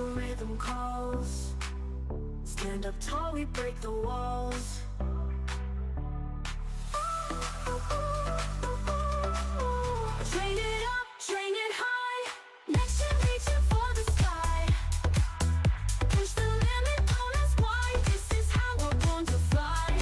the rhythm calls. Stand up tall, we break the walls. Train it up, train it high. Next gen reaching for the sky. Push the limit, don't ask why. This is how we're born to fly.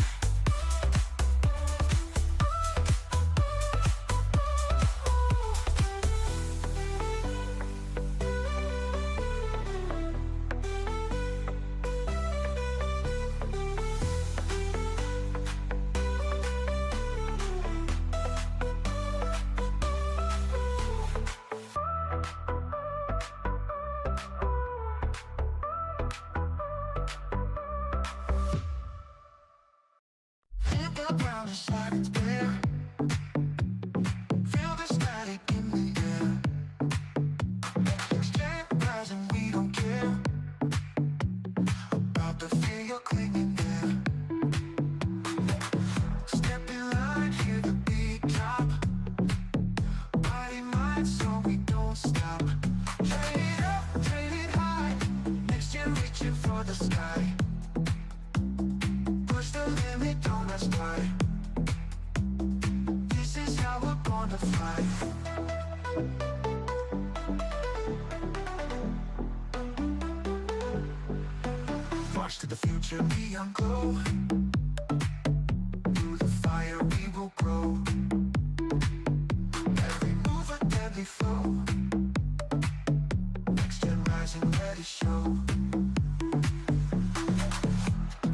Hit the ground just like it's bare. Feel the static in the air. Exchange rising, we don't care. About to feel your clinging there. Step in line, hear the beat drop. Body, mind, so we don't stop. Train it up, train it high. Next gen reaching for the sky. Push the limit, don't ask why. This is how we're gonna fly. March to the future, beyond glow. Through the fire we will grow. Every move a deadly flow. Next gen rising, let it show.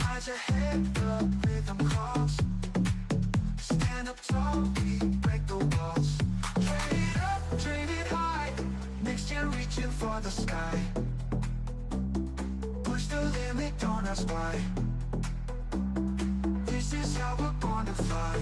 Eyes ahead, the rhythm calls. Stand up tall, we break the walls. Train it up, train it high. Next gen reaching for the sky. Push the limit, don't ask why. This is how we're born to fly.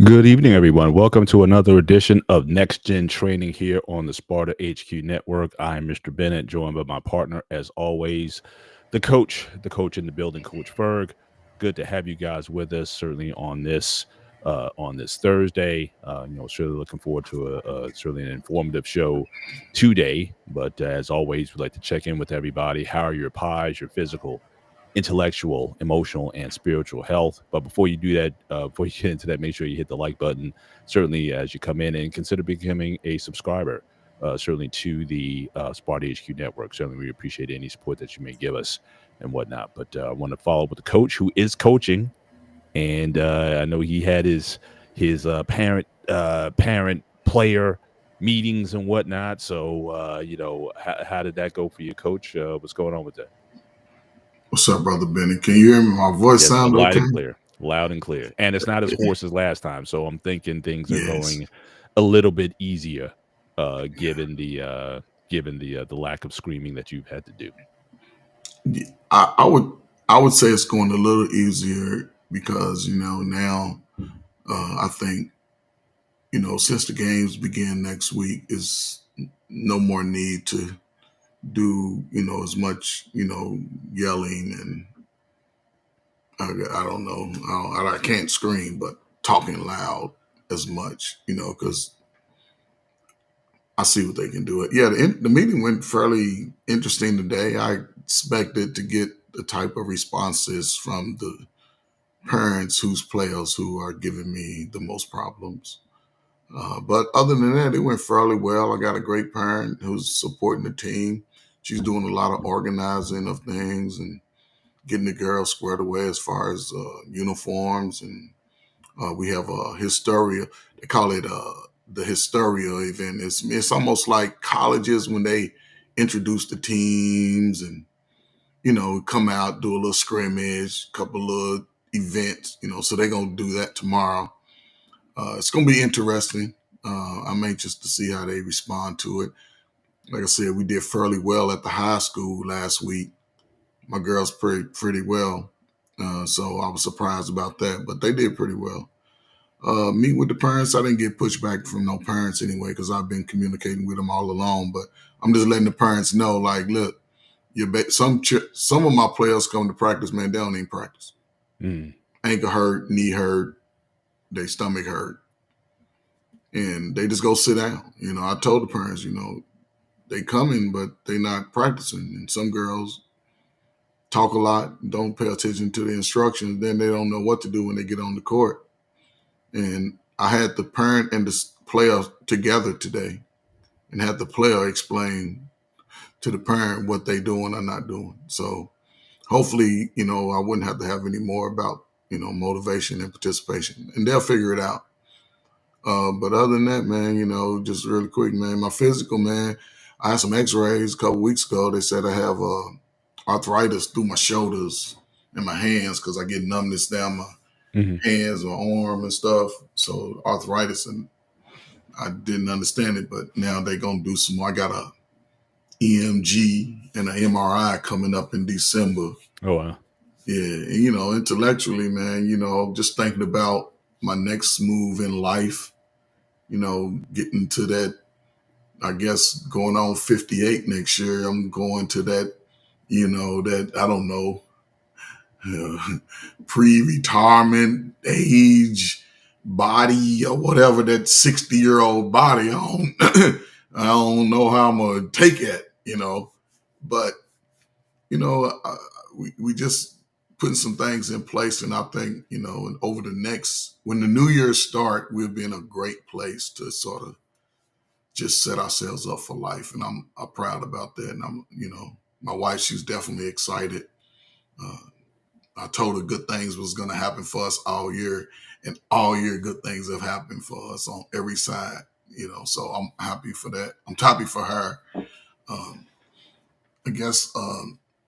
Good evening, everyone. Welcome to another edition of Next Gen Training here on the Sparta HQ Network. I'm Mr. Bennett, joined by my partner, as always, the coach in the building, Coach Ferg. Good to have you guys with us, certainly on this Thursday. Certainly looking forward to certainly an informative show today. But as always, we'd like to check in with everybody. How are your pies, your physical, intellectual, emotional, and spiritual health? But before you do that, before you get into that, make sure you hit the like button, certainly as you come in, and consider becoming a subscriber, certainly to the Sparta HQ Network. Certainly we appreciate any support that you may give us and whatnot. But I want to follow up with the coach who is coaching, and I know he had his parent player meetings and whatnot. So how did that go for you, Coach? What's going on with that? What's up, Brother Benny? Can you hear me? My voice Yes, sound loud okay? and clear. Loud and clear. And it's not as hoarse as last time. So I'm thinking things are Yes. going a little bit easier, given the lack of screaming that you've had to do. I would say it's going a little easier because now I think since the games begin next week is no more need to do as much yelling I don't know. I can't scream, but talking loud as much, because I see what they can do. Yeah, the meeting went fairly interesting today. I expected to get the type of responses from the parents whose players who are giving me the most problems. But other than that, it went fairly well. I got a great parent who's supporting the team. She's doing a lot of organizing of things and getting the girls squared away as far as uniforms. And we have a Hysteria. They call it the Hysteria event. It's almost like colleges when they introduce the teams and, come out, do a little scrimmage, couple of events, so they're going to do that tomorrow. It's going to be interesting. I'm anxious to see how they respond to it. Like I said, we did fairly well at the high school last week. My girls played pretty well, so I was surprised about that. But they did pretty well. Meet with the parents. I didn't get pushback from no parents anyway because I've been communicating with them all along. But I'm just letting the parents know, like, look, some of my players come to practice, man. They don't even practice. Ankle hurt, knee hurt, their stomach hurt. And they just go sit down. I told the parents, they coming, but they not practicing. And some girls talk a lot, don't pay attention to the instructions. Then they don't know what to do when they get on the court. And I had the parent and the player together today and had the player explain to the parent what they doing or not doing. So hopefully, I wouldn't have to have any more about, motivation and participation. And they'll figure it out. But other than that, man, just really quick, man, my physical, man, I had some x-rays a couple weeks ago. They said I have arthritis through my shoulders and my hands because I get numbness down my hands or arm and stuff. So arthritis, and I didn't understand it, but now they're going to do some more. I got a EMG and an MRI coming up in December. Oh, wow. Yeah. And, intellectually, man, just thinking about my next move in life, getting to that, I guess going on 58 next year, I'm going to that, that, I don't know, pre-retirement age body or whatever, that 60-year-old body. I don't know how I'm going to take it, but, we just putting some things in place. And I think, and over when the new year start, we'll be in a great place to sort of just set ourselves up for life. And I'm proud about that. And I'm, my wife, she's definitely excited. I told her good things was going to happen for us all year, and all year good things have happened for us on every side, so I'm happy for that. I'm happy for her. I guess,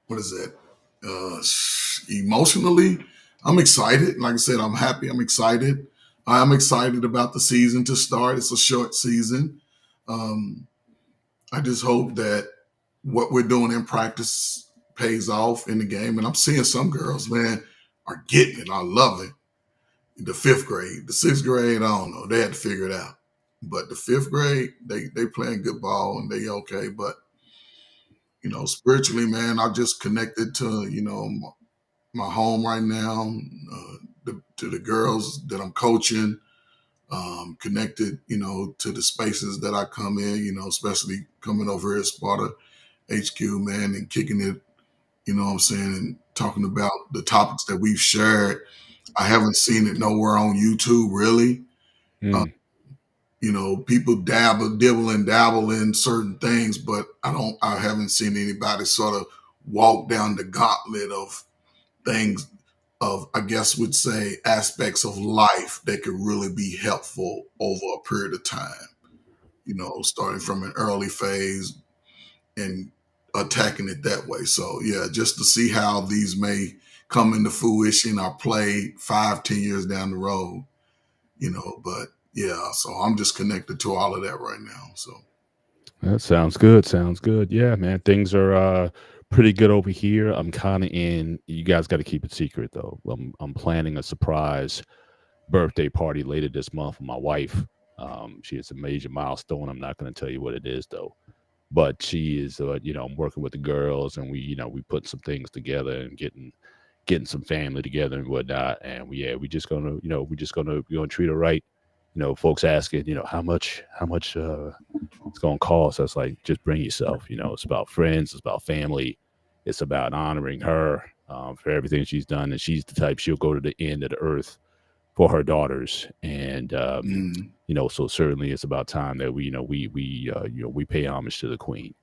what is that? Emotionally, I'm excited. Like I said, I'm happy. I'm excited. I'm excited about the season to start. It's a short season. I just hope that what we're doing in practice pays off in the game. And I'm seeing some girls, man, are getting it. I love it. The 5th grade, the 6th grade, I don't know. They had to figure it out. But the 5th grade, they playing good ball and they okay. But, spiritually, man, I just connected to, my home right now, to the girls that I'm coaching, connected, to the spaces that I come in, especially coming over here at Sparta HQ, man, and kicking it, what I'm saying, and talking about the topics that we've shared. I haven't seen it nowhere on YouTube, really. People dibble and dabble in certain things, but I haven't seen anybody sort of walk down the gauntlet of things of, I guess would say, aspects of life that could really be helpful over a period of time, starting from an early phase and attacking it that way. So yeah, just to see how these may come into fruition or play 5-10 years down the road, but yeah, so I'm just connected to all of that right now. So that sounds good. Sounds good. Yeah, man. Things are pretty good over here. I'm kind of in. You guys got to keep it secret though. I'm planning a surprise birthday party later this month with my wife. She has a major milestone. I'm not going to tell you what it is though. But she is, I'm working with the girls, and we put some things together and getting getting some family together and whatnot. And we just gonna, we're gonna treat her right. Folks asking, how much it's gonna cost. That's like, just bring yourself. It's about friends, it's about family, it's about honoring her for everything she's done. And she's the type, she'll go to the end of the earth for her daughters. And Mm. so certainly it's about time that we pay homage to the queen.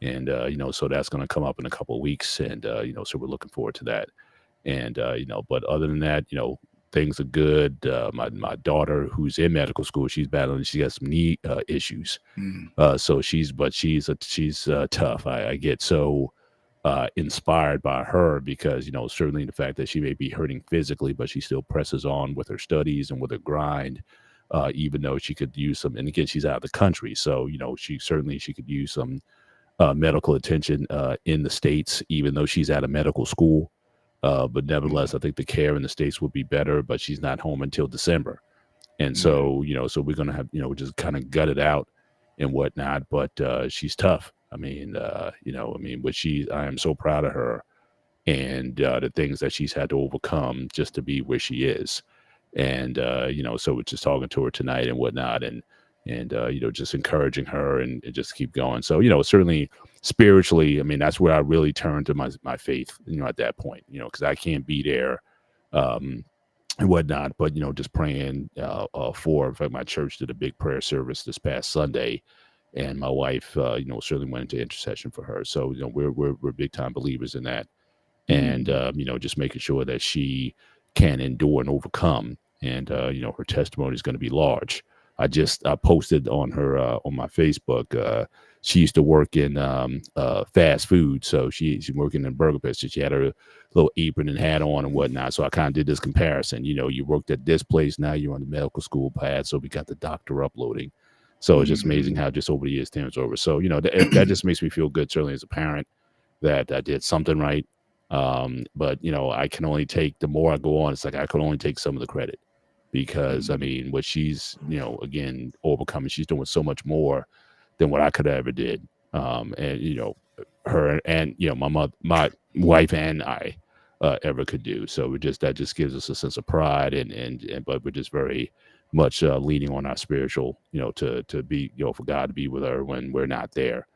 And so that's going to come up in a couple of weeks. And so we're looking forward to that. And but other than that, things are good. My daughter, who's in medical school, she's battling, she got some knee issues. Mm. So she's tough. I get so inspired by her, because certainly the fact that she may be hurting physically, but she still presses on with her studies and with her grind, even though she could use some. And again, she's out of the country, so she could use some medical attention in the States, even though she's at a medical school. But nevertheless, I think the care in the States would be better, but she's not home until December. And so, so we're going to have, just kind of gut it out and whatnot. But she's tough. I mean, I am so proud of her, and the things that she's had to overcome just to be where she is. And, so we're just talking to her tonight and whatnot, and just encouraging her and just keep going. So, certainly spiritually, I mean, that's where I really turn to my faith, at that point, because I can't be there and whatnot, but, just praying for, in fact, my church did a big prayer service this past Sunday, and my wife, certainly went into intercession for her. So, we're big time believers in that. And, just making sure that she can endure and overcome. And, her testimony is going to be large. I posted on her on my Facebook. She used to work in fast food, so she's working in Burger Pit. So she had her little apron and hat on and whatnot. So I kind of did this comparison. You worked at this place, now you're on the medical school path. So we got the doctor uploading. So it's just amazing how just over the years time's over. So that just makes me feel good, certainly as a parent, that I did something right. But I can only take, the more I go on, it's like I can only take some of the credit. Because I mean, what she's, again, overcoming, she's doing so much more than what I could have ever did. And her and my wife and I ever could do. So that just gives us a sense of pride, and but we're just very much leaning on our spiritual, to be, for God to be with her when we're not there.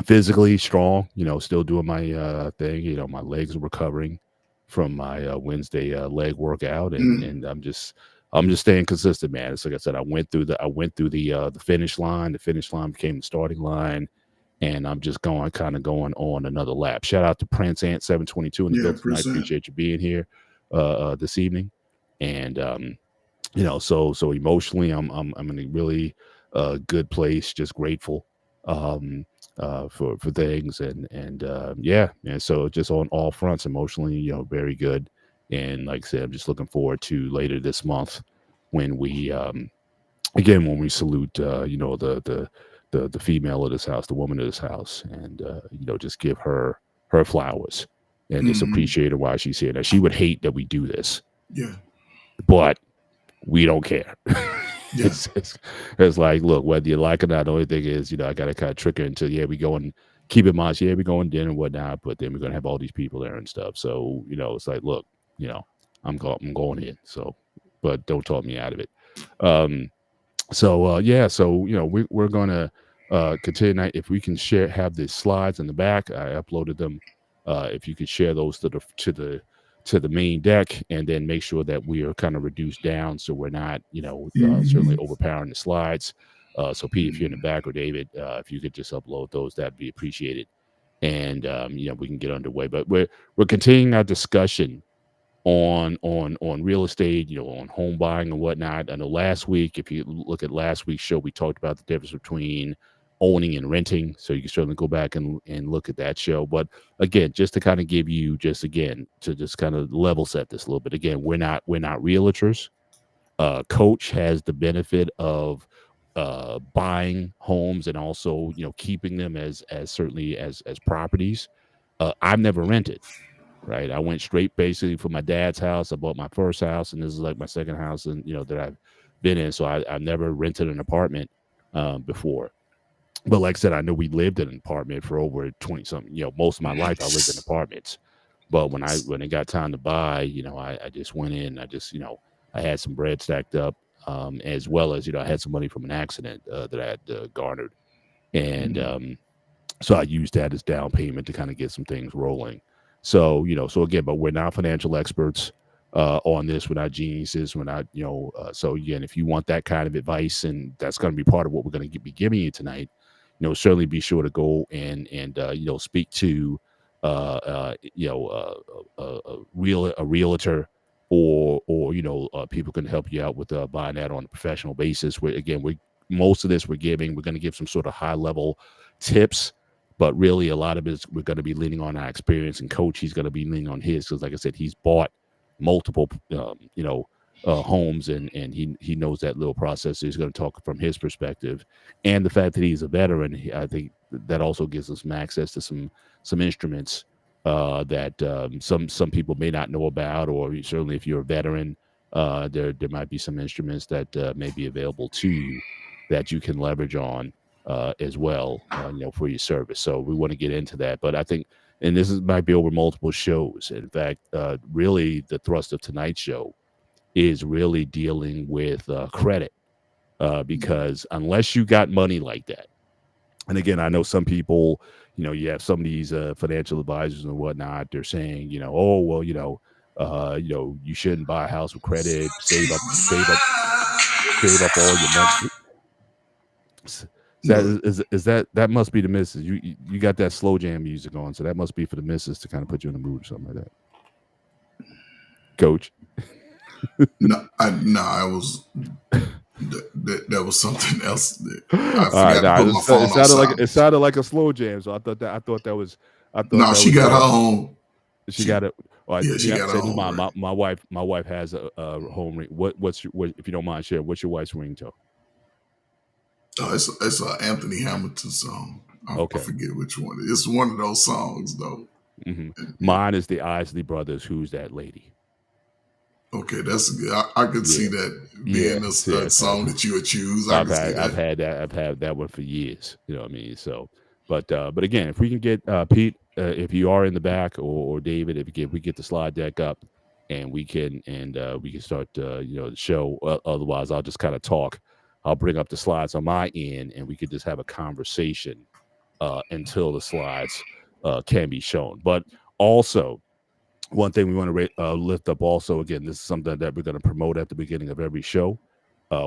Physically strong, still doing my thing. My legs are recovering from my Wednesday leg workout, and I'm just staying consistent, man. It's like I said, I went through the finish line. The finish line became the starting line, and I'm just going on another lap. Shout out to Prince Ant 722 in the building tonight. Appreciate you being here this evening. And so emotionally, I'm in a really good place. Just grateful for things, and so just on all fronts, emotionally, very good. And like I said, I'm just looking forward to later this month when we salute the female of this house, the woman of this house, and just give her flowers and just appreciate her while she's here. Now, she would hate that we do this, but we don't care. Yeah. It's like, look, whether you like it or not, the only thing is, I got to kind of trick her into, we going, keep in mind, we're going dinner and whatnot, but then we're going to have all these people there and stuff. So, it's like, look, I'm going in. So, but don't talk me out of it. We're going to continue tonight. If we can have the slides in the back, I uploaded them. If you could share those to the main deck, and then make sure that we are kind of reduced down, so we're not, certainly overpowering the slides. So Pete, if you're in the back, or David, if you could just upload those, that'd be appreciated. And we can get underway. But we're continuing our discussion on real estate, on home buying and whatnot. I know last week, if you look at last week's show, we talked about the difference between owning and renting. So you can certainly go back and look at that show. But again, just to kind of give you, to just kind of level set this a little bit. Again, we're not realtors. Coach has the benefit of buying homes and also, keeping them as certainly as properties. I've never rented, right? I went straight basically from my dad's house. I bought my first house, and this is like my second house, and that I've been in. So I've never rented an apartment before. But like I said, I know we lived in an apartment for over 20 something, most of my life I lived in apartments. But when it got time to buy, I just went in. I had some bread stacked up, as well as I had some money from an accident that I had garnered, and so I used that as down payment to kind of get some things rolling. So so again, but we're not financial experts on this. We're not geniuses. We're not So again, if you want that kind of advice, and that's going to be part of what we're going to be giving you tonight, certainly be sure to go and speak to a realtor, or people can help you out with buying that on a professional basis. Where again, most of this we're going to give some sort of high level tips, but really a lot of it we're going to be leaning on our experience, and Coach, he's going to be leaning on his, because like I said, he's bought multiple homes, and he knows that little process. So he's going to talk from his perspective, and the fact that he's a veteran, I think that also gives us some access to some instruments that some people may not know about, or certainly if you're a veteran, there might be some instruments that may be available to you that you can leverage on as well, for your service. So we want to get into that, but I think, and might be over multiple shows. In fact, really the thrust of tonight's show is really dealing with credit, because unless you got money like that, and again, I know some people, you have some of these financial advisors and whatnot, they're saying, oh, well, you shouldn't buy a house with credit, save up all your money. That must be the missus. You got that slow jam music on, so that must be for the missus to kind of put you in the mood or something like that. Coach. I was that was something else. I forgot to put my phone it sounded like a slow jam, so I thought that was. No, she got her own. She got it. Oh, yeah, she got her own. My wife has a home ring. What's if you don't mind sharing, what's your wife's ringtone? Oh, it's an Anthony Hamilton song. I forget which one. It's one of those songs though. Mm-hmm. Mine is the Isley Brothers. Who's that lady? Okay, that's good. I could see that being a song that you would choose. I've had that one for years. You know what I mean? So, but again, if we can get Pete, if you are in the back, or David, if we get the slide deck up, and we can start the show. Otherwise, I'll just kind of talk. I'll bring up the slides on my end, and we could just have a conversation until the slides can be shown. But also, one thing we want to lift up also, again, this is something that we're going to promote at the beginning of every show.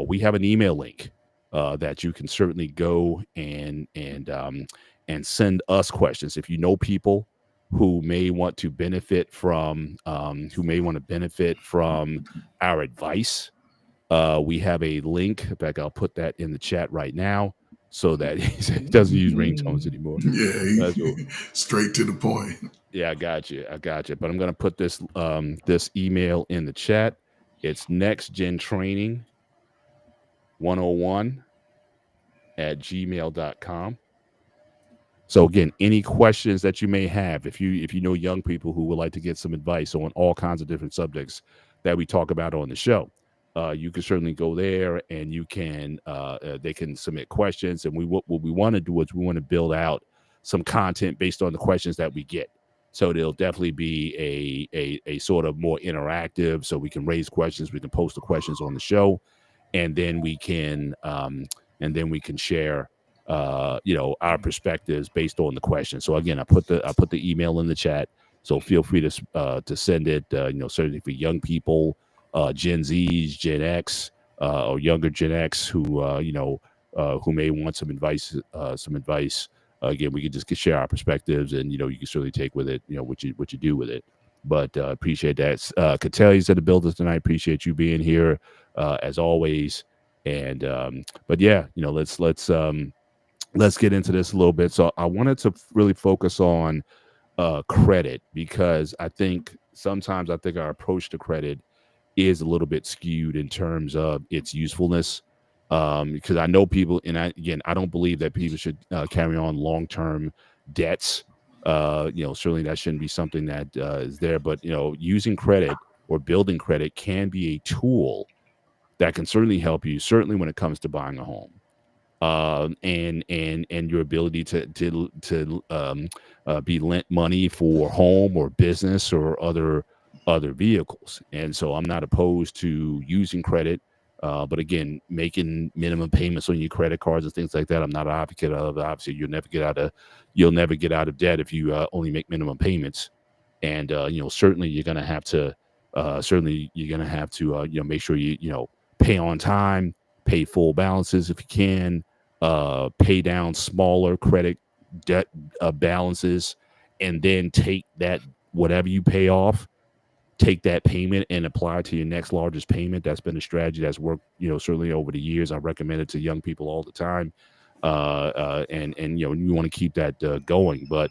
We have an email link that you can certainly go and send us questions. If you know people who may want to benefit from our advice, we have a link. In fact, I'll put that in the chat right now, so that he doesn't use ringtones anymore. Yeah, straight to the point. Yeah, I got you. But I'm going to put this email in the chat. It's nextgentraining101@gmail.com. So again, any questions that you may have, if you know young people who would like to get some advice on all kinds of different subjects that we talk about on the show, you can certainly go there, and you can they can submit questions. And what we want to do is we want to build out some content based on the questions that we get. So there'll definitely be a sort of more interactive, so we can raise questions, we can post the questions on the show, and then we can share our perspectives based on the questions. So again, I put the email in the chat, so feel free to send it. Certainly for young people, Gen Zs, Gen X, or younger Gen X who may want some advice. Again, we can just share our perspectives, and you can certainly take with it what you do with it. But appreciate that. Catelli's at the building tonight. Appreciate you being here as always. And but yeah, let's get into this a little bit. So I wanted to really focus on credit, because I think sometimes our approach to credit is a little bit skewed in terms of its usefulness. Because I know people, and I don't believe that people should carry on long-term debts. Certainly that shouldn't be something that is there. But using credit or building credit can be a tool that can certainly help you. Certainly when it comes to buying a home, and your ability to be lent money for home or business or other vehicles. And so I'm not opposed to using credit. But again, making minimum payments on your credit cards and things like that, I'm not an advocate of. Obviously, you'll never get out of debt if you only make minimum payments. And certainly you're gonna have to make sure you pay on time, pay full balances if you can, pay down smaller credit debt balances, and then take that whatever you pay off, take that payment and apply it to your next largest payment. That's been a strategy that's worked, certainly over the years. I recommend it to young people all the time. And you want to keep that going, but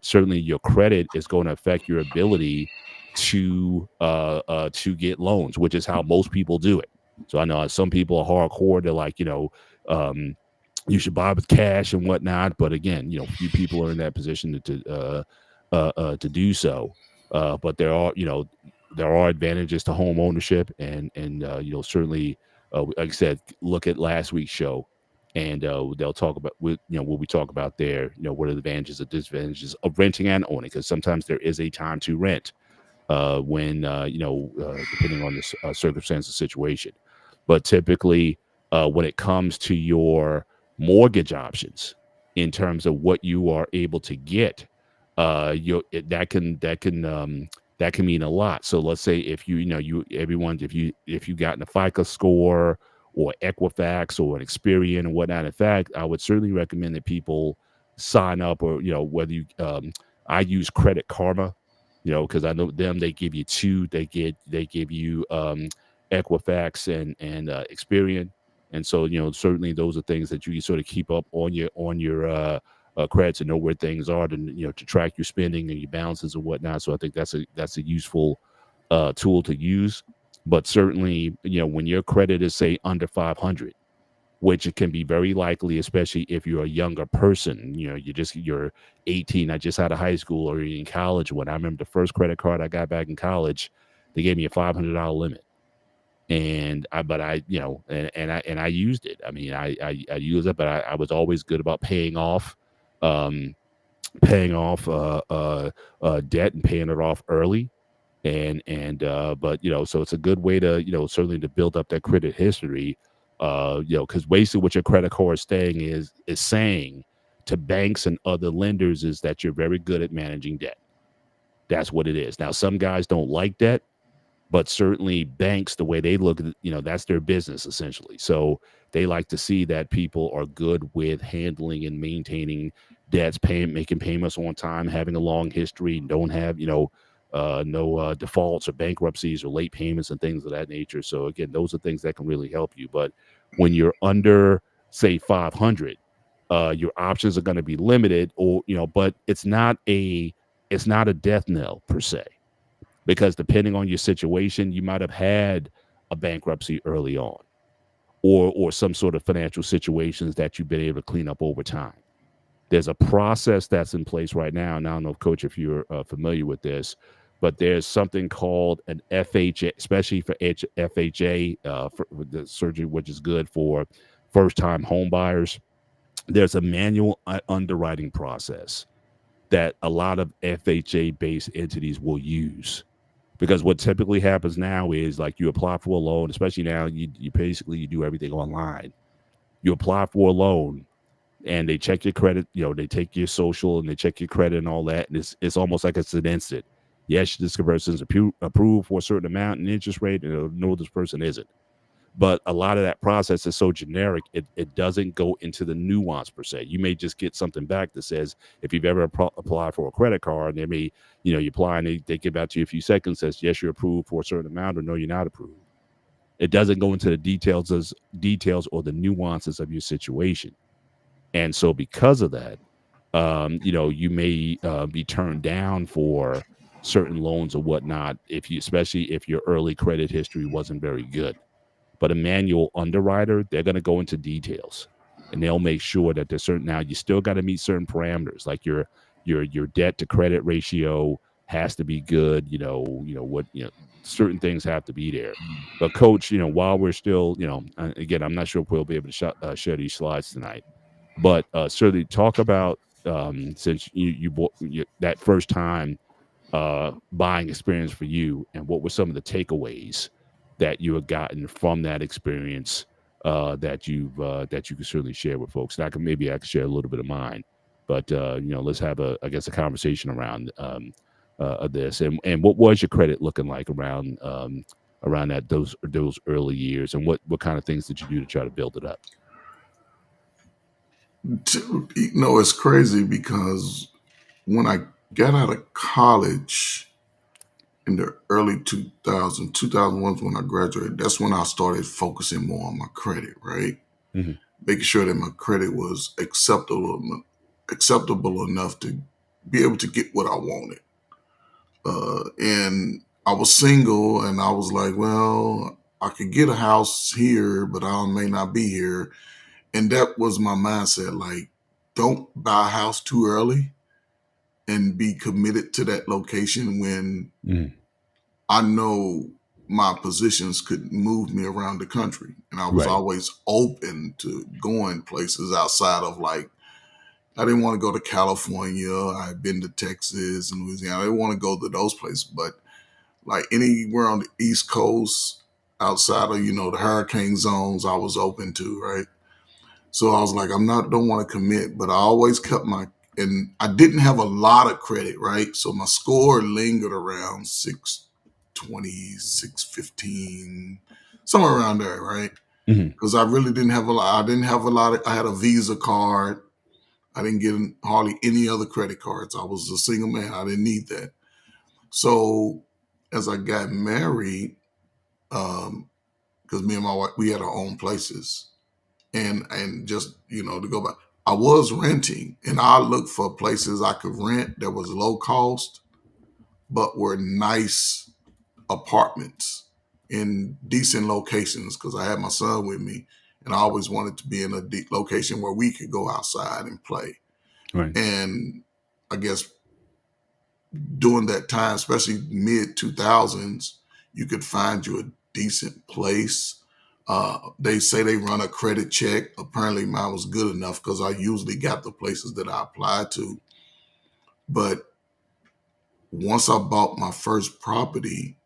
certainly your credit is going to affect your ability to get loans, which is how most people do it. So I know some people are hardcore. They're like, you should buy with cash and whatnot. But again, few people are in that position to do so. But there are advantages to home ownership, and certainly, like I said, look at last week's show, and they'll talk about what we talk about there. What are the advantages and disadvantages of renting and owning? Because sometimes there is a time to rent when depending on the circumstance of situation. But typically, when it comes to your mortgage options, in terms of what you are able to get, that can mean a lot. So let's say if you gotten a FICO score or Equifax or an Experian and whatnot. In fact, I would certainly recommend that people sign up, or whether you I use Credit Karma, because I know them. They give you two. They give you Equifax and Experian, and so certainly those are things that you can sort of keep up on your credit, to know where things are, to track your spending and your balances and whatnot. So I think that's a useful tool to use. But certainly, when your credit is, say, under 500, which it can be very likely, especially if you're a younger person, you're 18, I just out of high school, or you're in college. When I remember the first credit card I got back in college, they gave me a $500 limit. And I used it. I mean, I used it, but I was always good about paying off debt and paying it off early. But so it's a good way to, certainly to build up that credit history, because basically what your credit card is saying to banks and other lenders is that you're very good at managing debt. That's what it is. Now, some guys don't like debt, but certainly banks, the way they look at it, that's their business essentially. So they like to see that people are good with handling and maintaining debts, making payments on time, having a long history, don't have, no defaults or bankruptcies or late payments and things of that nature. So again, those are things that can really help you. But when you're under, say, 500, your options are going to be limited, or but it's not a death knell per se, because depending on your situation, you might have had a bankruptcy early on, or some sort of financial situations that you've been able to clean up over time. There's a process that's in place right now, and I don't know, Coach, if you're familiar with this, but there's something called an FHA, especially for FHA, for the surgery, which is good for first-time home buyers. There's a manual underwriting process that a lot of FHA-based entities will use. Because what typically happens now is, like, you apply for a loan, especially now, you do everything online. You apply for a loan, and they check your credit, they take your social and they check your credit and all that. And it's almost like it's an instant. Yes, this person's approved for a certain amount and interest rate, and no, this person isn't. But a lot of that process is so generic, it doesn't go into the nuance per se. You may just get something back that says, if you've ever applied for a credit card, they may, you apply and they get back to you a few seconds, says, yes, you're approved for a certain amount, or no, you're not approved. It doesn't go into the details or the nuances of your situation. And so because of that, you may be turned down for certain loans or whatnot, especially if your early credit history wasn't very good. But a manual underwriter, they're going to go into details, and they'll make sure that there's certain. Now, you still got to meet certain parameters, like your debt to credit ratio has to be good. Certain things have to be there. But Coach, while we're still, again, I'm not sure if we'll be able to share these slides tonight, but certainly talk about since you bought that first time buying experience for you, and what were some of the takeaways that you have gotten from that experience that you can certainly share with folks? And I can share a little bit of mine, but let's have a conversation around this. And what was your credit looking like around those early years, and what kind of things did you do to try to build it up? It's crazy because when I got out of college in the early 2001 is when I graduated. That's when I started focusing more on my credit, right? Hmm. Making sure that my credit was acceptable enough to be able to get what I wanted. And I was single, and I was like, well, I could get a house here, but I may not be here. And that was my mindset. Like, don't buy a house too early and be committed to that location when Mm. I know my positions could move me around the country. And I was Right. always open to going places outside of, like, I didn't want to go to California. I've been to Texas and Louisiana. I didn't want to go to those places, but like anywhere on the East Coast outside of, the hurricane zones, I was open to, right? So I was like, don't want to commit, but I always kept and I didn't have a lot of credit, right? So my score lingered around 620, 615, somewhere around there, right? Hmm. Because I really didn't have a lot. I didn't have a lot. I had a Visa card. I didn't get hardly any other credit cards. I was a single man. I didn't need that. So as I got married, because me and my wife, we had our own places, and just to go back, I was renting, and I looked for places I could rent that was low cost, but were nice apartments in decent locations because I had my son with me, and I always wanted to be in a deep location where we could go outside and play. Right. And I guess during that time, especially mid 2000s, you could find you a decent place. They say they run a credit check. Apparently, mine was good enough because I usually got the places that I applied to. But once I bought my first property,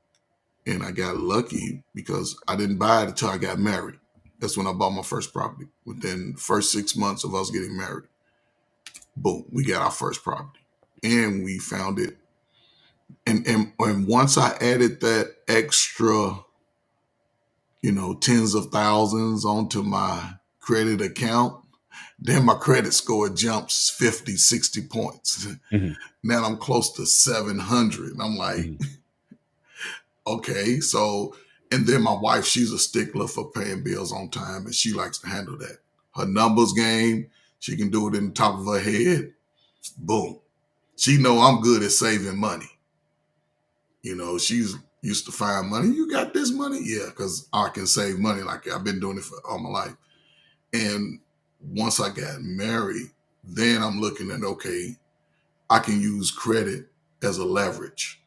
and I got lucky because I didn't buy it until I got married. That's when I bought my first property. Within the first 6 months of us getting married, boom, we got our first property, and we found it. And once I added that extra, tens of thousands onto my credit account, then my credit score jumps 50, 60 points. Hmm. Now I'm close to 700. And I'm like, Hmm. okay, so, and then my wife, she's a stickler for paying bills on time, and she likes to handle that. Her numbers game, she can do it in the top of her head. Boom. She know I'm good at saving money. She's used to find money. You got this money? Yeah, because I can save money. Like, I've been doing it for all my life. And once I got married, then I'm looking at, okay, I can use credit as a leverage.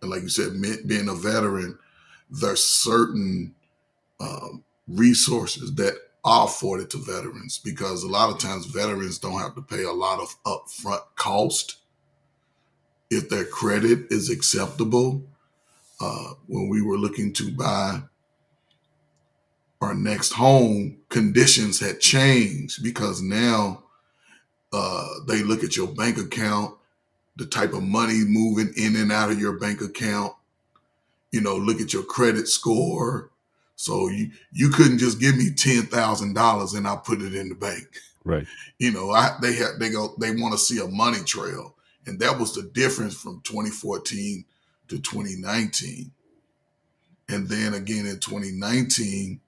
And like you said, being a veteran, there's certain resources that are afforded to veterans because a lot of times veterans don't have to pay a lot of upfront cost if their credit is acceptable. When we were looking to buy our next home, conditions had changed because now they look at your bank account, the type of money moving in and out of your bank account, look at your credit score. So you couldn't just give me $10,000 and I put it in the bank. Right. They want to see a money trail. And that was the difference from 2014 to 2019. And then again in 2019,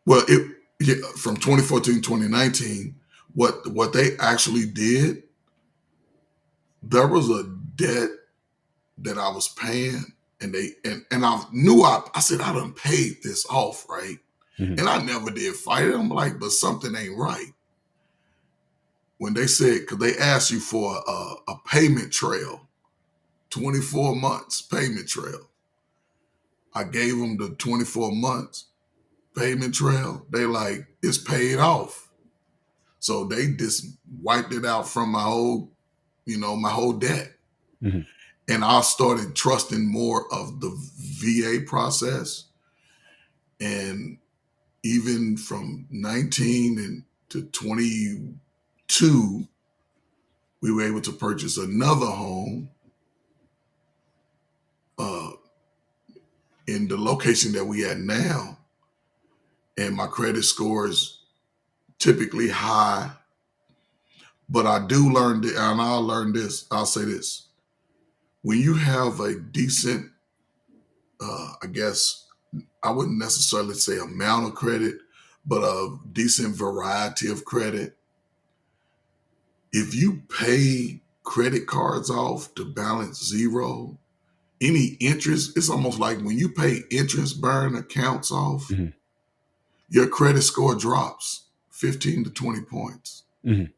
from 2014 to 2019, what they actually did, there was a debt that I was paying, and I knew I said I done paid this off, right? Hmm. And I never did fight it. I'm like, but something ain't right. When they said, because they asked you for a payment trail, 24 months payment trail. I gave them the 24 months payment trail. They like, it's paid off. So they just wiped it out from my whole debt. Mhm. And I started trusting more of the VA process. And even from 19 and to 22, we were able to purchase another home in the location that we at now. And my credit score is typically high. But I do learn, and I'll say this. When you have a decent, I guess, I wouldn't necessarily say amount of credit, but a decent variety of credit, if you pay credit cards off to balance zero, any interest, it's almost like when you pay interest burn accounts off, Mhm. your credit score drops 15 to 20 points. Mhm.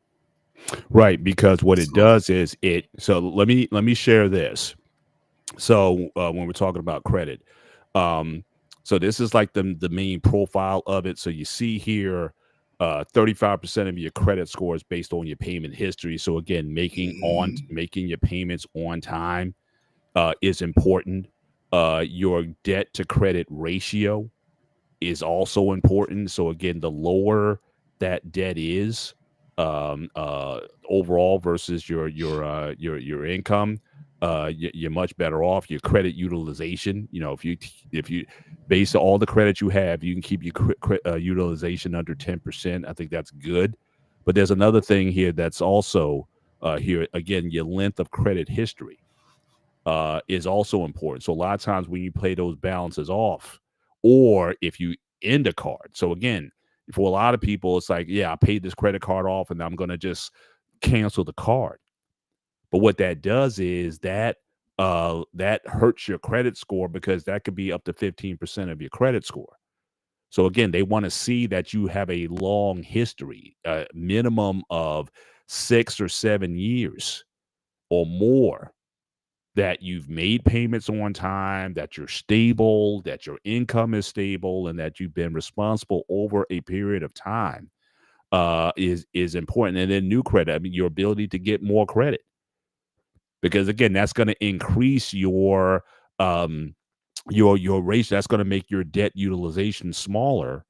Right, because what it So, does is so let me share this. So when we're talking about credit, um, so this is like the main profile of it. So you see here, 35% of your credit score is based on your payment history. So again, mhm, making your payments on time is important. Your debt to credit ratio is also important. So again, the lower that debt is overall versus your income, you're much better off. Your credit utilization, if you base all the credit you have, you can keep your utilization under 10%. I think that's good. But there's another thing here that's also here again, your length of credit history is also important. So a lot of times when you pay those balances off, or if you end a card. So again, for a lot of people, it's like, yeah, I paid this credit card off, and I'm gonna just cancel the card. But what that does is that hurts your credit score because that could be up to 15% of your credit score. So again, they want to see that you have a long history, minimum of 6 or 7 years or more, that you've made payments on time, that you're stable, that your income is stable, and that you've been responsible over a period of time is important. And then new credit, I mean, your ability to get more credit, because again, that's going to increase um your ratio. That's going to make your debt utilization smaller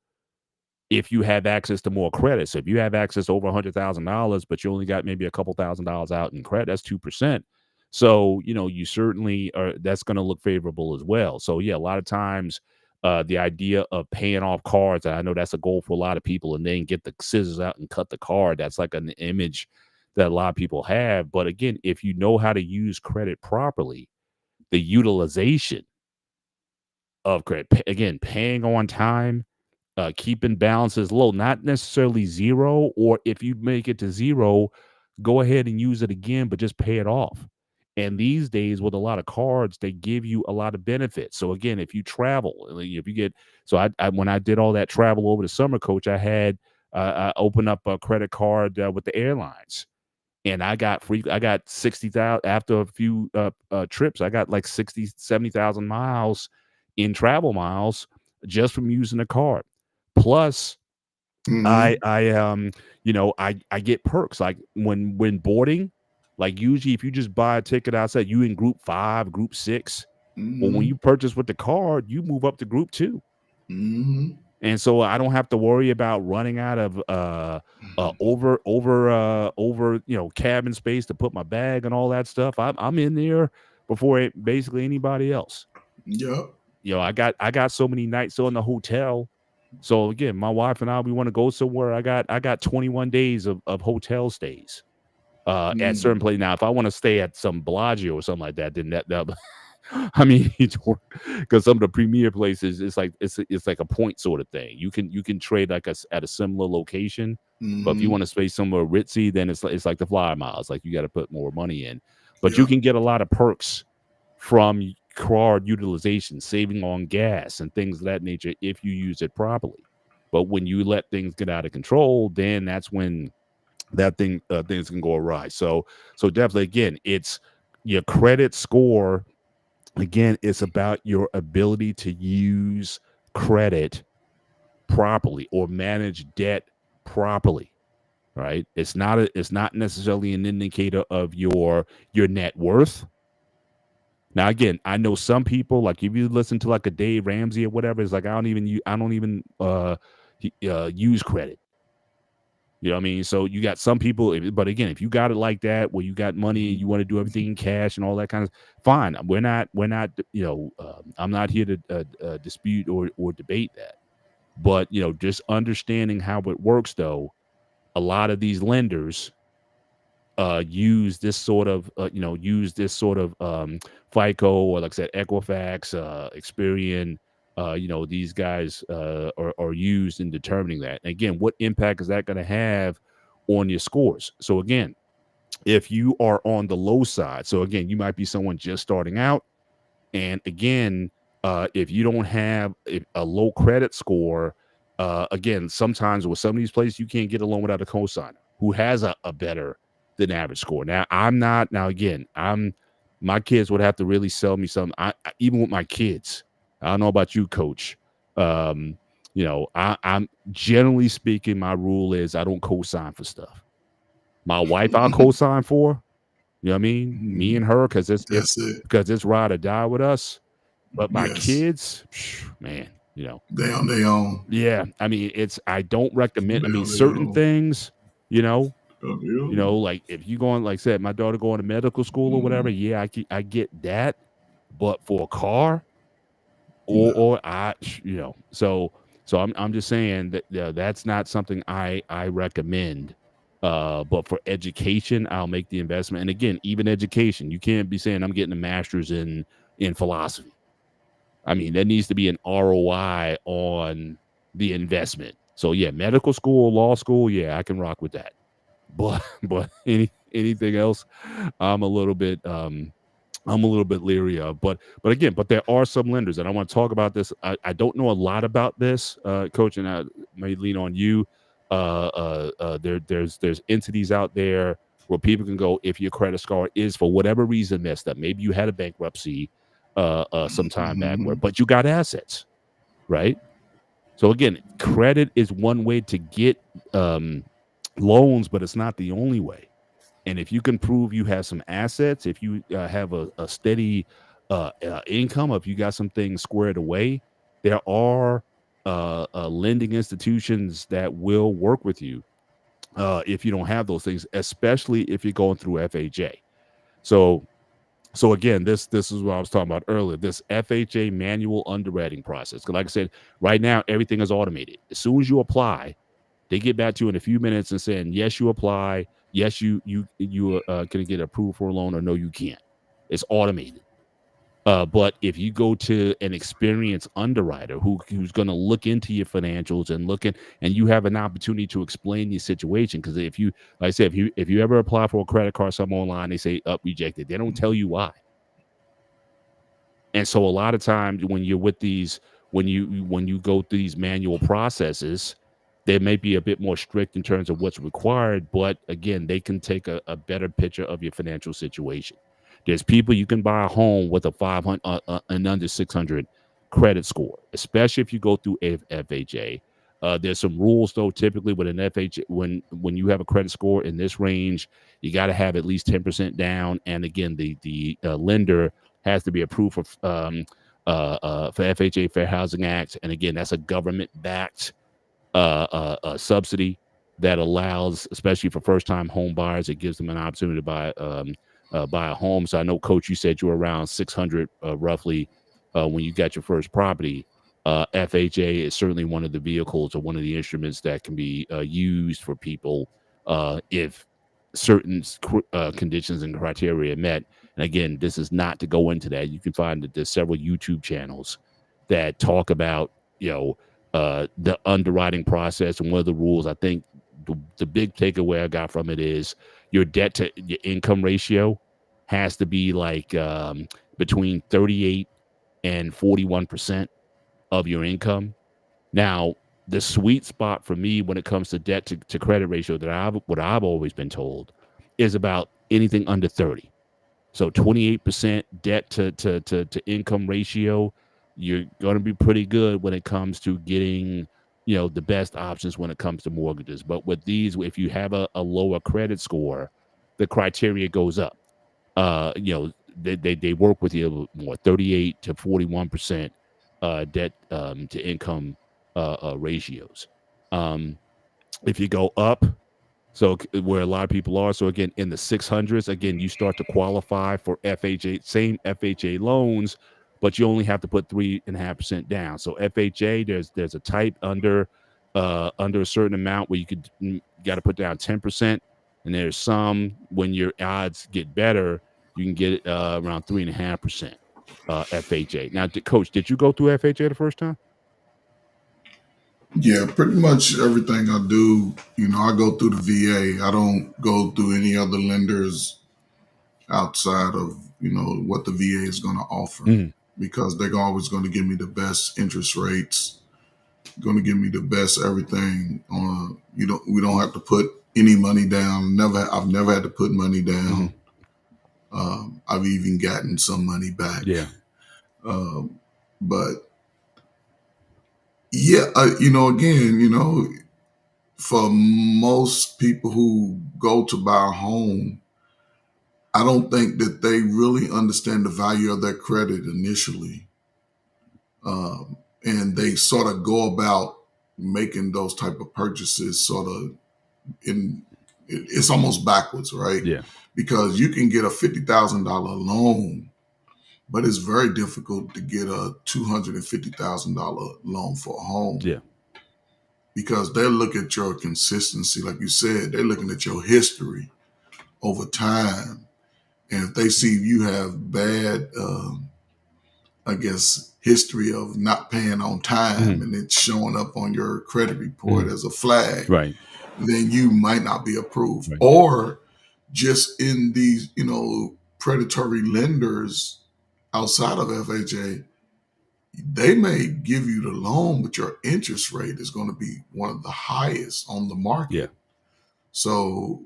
if you have access to more credit. So if you have access to over $100,000, but you only got maybe a couple $1,000s out in credit, that's 2%. So, you certainly are, that's going to look favorable as well. So yeah, a lot of times, the idea of paying off cards, and I know that's a goal for a lot of people, and then get the scissors out and cut the card. That's like an image that a lot of people have. But again, if you know how to use credit properly, the utilization of credit, again, paying on time, keeping balances low, not necessarily zero, or if you make it to zero, go ahead and use it again, but just pay it off. And these days, with a lot of cards, they give you a lot of benefits. So again, if you travel, like, if you get, so I when I did all that travel over the summer, coach, I opened up a credit card with the airlines, and I got free. I got 60,000 after a few trips. I got like 60, 70,000 miles in travel miles just from using the card. Plus, I mhm, I I get perks like when boarding. Like usually, if you just buy a ticket outside, you in group 5, group 6. Well, when mhm, you purchase with the card, you move up to group 2. mhm, And so I don't have to worry about running out of over cabin space to put my bag and all that stuff. I'm in there before basically anybody else. yep. I got so many nights in the hotel. So again, my wife and I, we want to go somewhere. I got 21 days of hotel stays at certain Mm, places. Now, if I want to stay at some Bellagio or something like that, then that I mean, because some of the premier places, it's like a point sort of thing. You can trade like at a similar location, but if you mhm, want to stay somewhere ritzy, then it's like the flyer miles. Like you got to put more money in, but you yep. can get a lot of perks from card utilization, saving on gas and things of that nature if you use it properly. But when you let things get out of control, then that's when things can go awry. So definitely, again, it's your credit score. Again, it's about your ability to use credit properly or manage debt properly. right? It's not necessarily an indicator of your net worth. Now, again, I know some people, like if you listen to like a Dave Ramsey or whatever, it's like I don't even use credit. You know what I mean? So you got some people, but again, if you got it like that, where you got money and you want to do everything in cash and all that kind of, fine. We're not, I'm not here to dispute or debate that. But just understanding how it works, though, a lot of these lenders use this sort of FICO, or like I said, Equifax, Experian. These guys are used in determining that. And again, what impact is that going to have on your scores? So again, if you are on the low side, so again, you might be someone just starting out, and again, if you don't have a low credit score, again, sometimes with some of these places, you can't get a loan without a cosigner who has a better than average score. Now, my kids would have to really sell me something. Even with my kids, I don't know about you, Coach. I'm generally speaking, my rule is I don't co-sign for stuff. My wife, I'll co-sign for. You know what I mean? Me and her, because it's ride or die with us. But my kids, man, they on their own. Yeah, I mean, I don't recommend. I mean, certain things, like if you going, like I said, my daughter going to medical school or whatever. Yeah, I get that, but for a car, or so I'm just saying that that's not something I recommend. But for education, I'll make the investment. And again, even education, you can't be saying I'm getting a master's in philosophy. I mean, there needs to be an ROI on the investment. So yeah, medical school, law school, yeah, I can rock with that. But anything else, I'm a little bit leery of. But again, there are some lenders, and I want to talk about this. I don't know a lot about this, Coach, and I may lean on you. There's entities out there where people can go if your credit score is for whatever reason messed up. Maybe you had a bankruptcy some time back, but you got assets, right? So again, credit is one way to get loans, but it's not the only way. And if you can prove you have some assets, if you have a steady income, if you got some things squared away, there are lending institutions that will work with you if you don't have those things, especially if you're going through FHA. So again, this is what I was talking about earlier, this FHA manual underwriting process. Because like I said, right now, everything is automated. As soon as you apply, they get back to you in a few minutes and saying, yes, you apply. Yes, you can get approved for a loan, or no, you can't. It's automated. But if you go to an experienced underwriter who's going to look into your financials and you have an opportunity to explain your situation, because if you, like I said, if you ever apply for a credit card, something online, they say rejected. They don't tell you why. And so a lot of times when you're with these, when you go through these manual processes, they may be a bit more strict in terms of what's required, but again, they can take a better picture of your financial situation. There's people you can buy a home with a 500 and under 600 credit score, especially if you go through FHA. There's some rules though. Typically, with an FHA, when you have a credit score in this range, you got to have at least 10% down. And again, the lender has to be approved for FHA Fair Housing Act. And again, that's a government-backed subsidy that allows, especially for first-time home buyers, it gives them an opportunity to buy a home. So I know, Coach, you said you were around 600 roughly when you got your first property. FHA is certainly one of the vehicles or one of the instruments that can be used for people if certain conditions and criteria are met. And again, this is not to go into that. You can find that there's several YouTube channels that talk about the underwriting process and one of the rules. I think the big takeaway I got from it is your debt to your income ratio has to be like between 38 and 41% of your income. Now, the sweet spot for me when it comes to debt to credit ratio what I've always been told is about anything under 30. So 28% debt to income ratio, you're going to be pretty good when it comes to getting the best options when it comes to mortgages. But with these, if you have a lower credit score, the criteria goes up. They work with you a little more, 38 to 41% debt to income ratios. Um, if you go up, so where a lot of people are, so again in the 600s, again you start to qualify for FHA, same FHA loans, but you only have to put 3.5% down. So FHA, there's a type under a certain amount where you got to put down 10%, and there's some when your odds get better, you can get around 3.5% FHA. Now, Coach, did you go through FHA the first time? Yeah, pretty much everything I do, I go through the VA. I don't go through any other lenders outside of, what the VA is going to offer, Mhm. because they're always going to give me the best interest rates, going to give me the best everything. We don't have to put any money down. I've never had to put money down. I've even gotten some money back. Yeah. But yeah, again, for most people who go to buy a home, I don't think that they really understand the value of their credit initially. And they sort of go about making those type of purchases sort of it's almost backwards, right? Yeah. Because you can get a $50,000 loan, but it's very difficult to get a $250,000 loan for a home. Yeah. Because they look at your consistency, like you said, they're looking at your history over time. And if they see you have bad, history of not paying on time, and it's showing up on your credit report as a flag, Right. then you might not be approved. Right. Or just in these, predatory lenders outside of FHA, they may give you the loan, but your interest rate is going to be one of the highest on the market. Yeah. So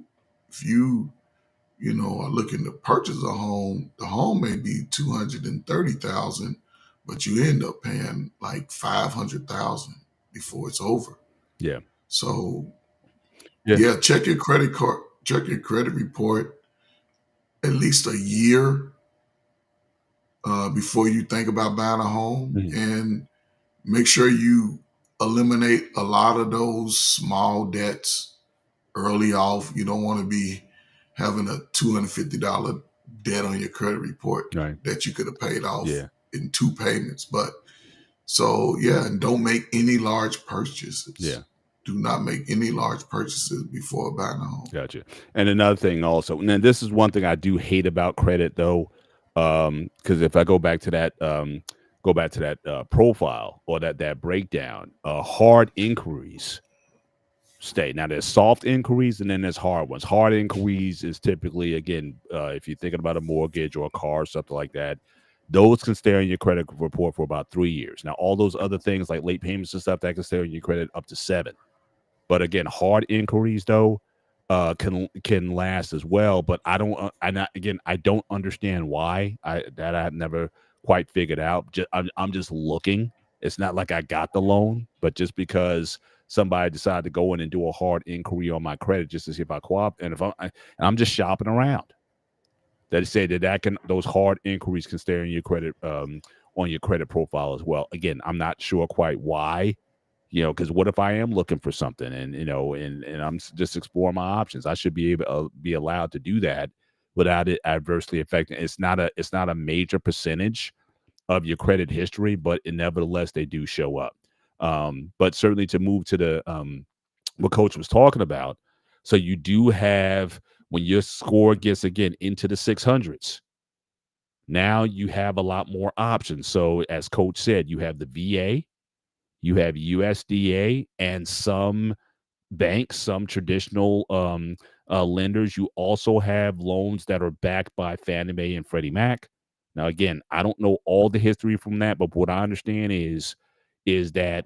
if you, are looking to purchase a home, the home may be $230,000, but you end up paying like $500,000 before it's over. Yeah. So Yeah. check your credit report at least a year before you think about buying a home, and make sure you eliminate a lot of those small debts early off. You don't want to be having a $250 debt on your credit report that you could have paid off in 2 payments. But and don't make any large purchases. Yeah. Do not make any large purchases before buying a home. Gotcha. And another thing also, and then this is one thing I do hate about credit though, because if I go back to that profile or that breakdown, hard inquiries stay. Now there's soft inquiries and then there's hard ones. Hard inquiries is typically, again, if you're thinking about a mortgage or a car or something like that, those can stay on your credit report for about 3 years. Now all those other things like late payments and stuff, that can stay on your credit up to 7. But again, hard inquiries though can last as well. But I don't understand why. I've never quite figured out. I'm just looking. It's not like I got the loan, but just because somebody decided to go in and do a hard inquiry on my credit just to see if I qualify, and I'm just shopping around. They say those hard inquiries can stay on your credit on your credit profile as well. Again, I'm not sure quite why. Because what if I am looking for something and I'm just exploring my options? I should be able to be allowed to do that without it adversely affecting. It's not a major percentage of your credit history, but nevertheless they do show up. But certainly to move to the what Coach was talking about, so you do have, when your score gets again into the 600s, now you have a lot more options. So as Coach said, you have the VA. You have USDA and some banks, some traditional lenders. You also have loans that are backed by Fannie Mae and Freddie Mac. Now, again, I don't know all the history from that, but what I understand is that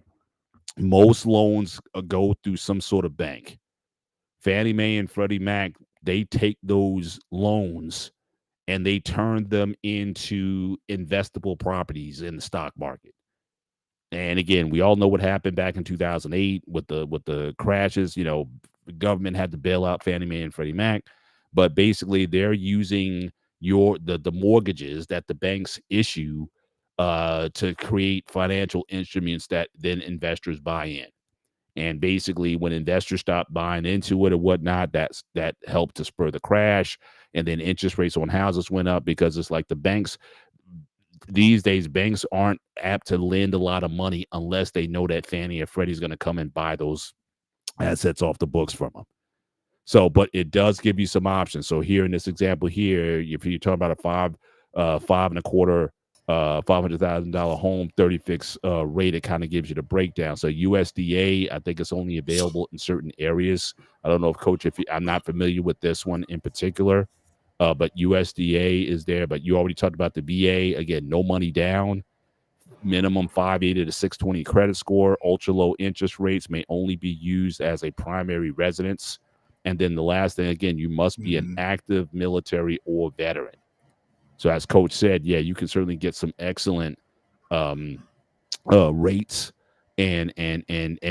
most loans go through some sort of bank. Fannie Mae and Freddie Mac, they take those loans and they turn them into investable properties in the stock market. And again, we all know what happened back in 2008 with the crashes. The government had to bail out Fannie Mae and Freddie Mac, but basically they're using the mortgages that the banks issue to create financial instruments that then investors buy in. And basically, when investors stop buying into it or whatnot, that helped to spur the crash. And then interest rates on houses went up because it's like the banks these days, banks aren't apt to lend a lot of money unless they know that Fannie or Freddie's going to come and buy those assets off the books from them. So, but it does give you some options. So here in this example here, if you're talking about a five and a quarter, $500,000 home, 30 fixed rate, it kind of gives you the breakdown. So USDA, I think it's only available in certain areas. I don't know if Coach, I'm not familiar with this one in particular, but USDA is there. But you already talked about the VA. Again, no money down. Minimum 580 to 620 credit score. Ultra low interest rates may only be used as a primary residence. And then the last thing, again, you must be an active military or veteran. So as Coach said, yeah, you can certainly get some excellent rates and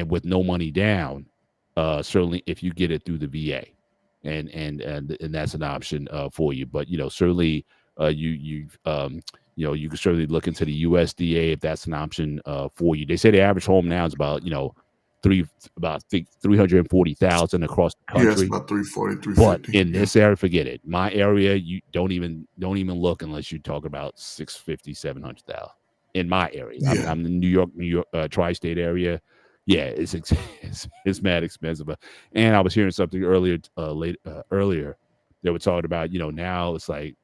with no money down. Certainly, if you get it through the VA, and that's an option for you. But certainly, you can certainly look into the USDA if that's an option for you. They say the average home now is about about 340,000 across the country. Yeah, it's about 340, But 350. in this area, forget it. My area, you don't even look unless you talk about 650, 700,000. In my area, Yeah. I'm in the New York tri-state area. Yeah, it's mad expensive. And I was hearing something earlier. They were talking about now it's like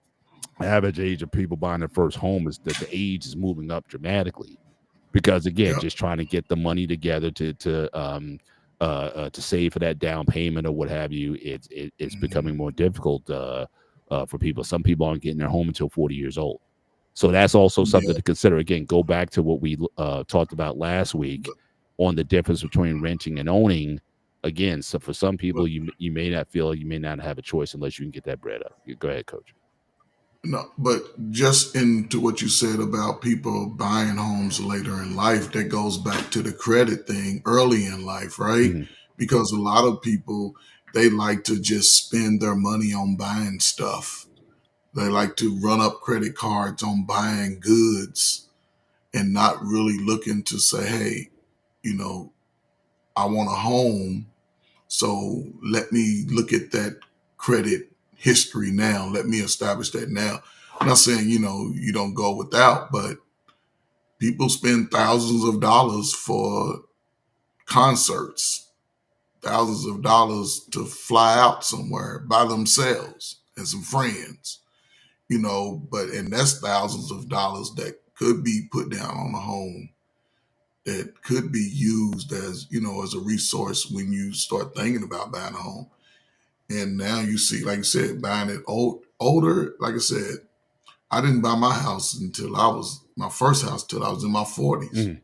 the average age of people buying their first home is that the age is moving up dramatically. Because again, Yeah. just trying to get the money together to save for that down payment or what have you, it's becoming more difficult for people. Some people aren't getting their home until 40 years old. So that's also something to consider. Again, go back to what we talked about last week on the difference between renting and owning. Again, so for some people, you may not feel you may not have a choice unless you can get that bread up. Go ahead, Coach. No, but just into what you said about people buying homes later in life, that goes back to the credit thing early in life, right? Mhm. Because a lot of people, they like to just spend their money on buying stuff. They like to run up credit cards on buying goods and not really looking to say, hey, I want a home. So let me look at that credit history now. Let me establish that now. I'm not saying, you don't go without, but people spend thousands of dollars for concerts, thousands of dollars to fly out somewhere by themselves and some friends, and that's thousands of dollars that could be put down on a home that could be used as a resource when you start thinking about buying a home. And now you see, like you said, buying it older. Like I said, I didn't buy my house until my first house till I was in my 40s. Mhm.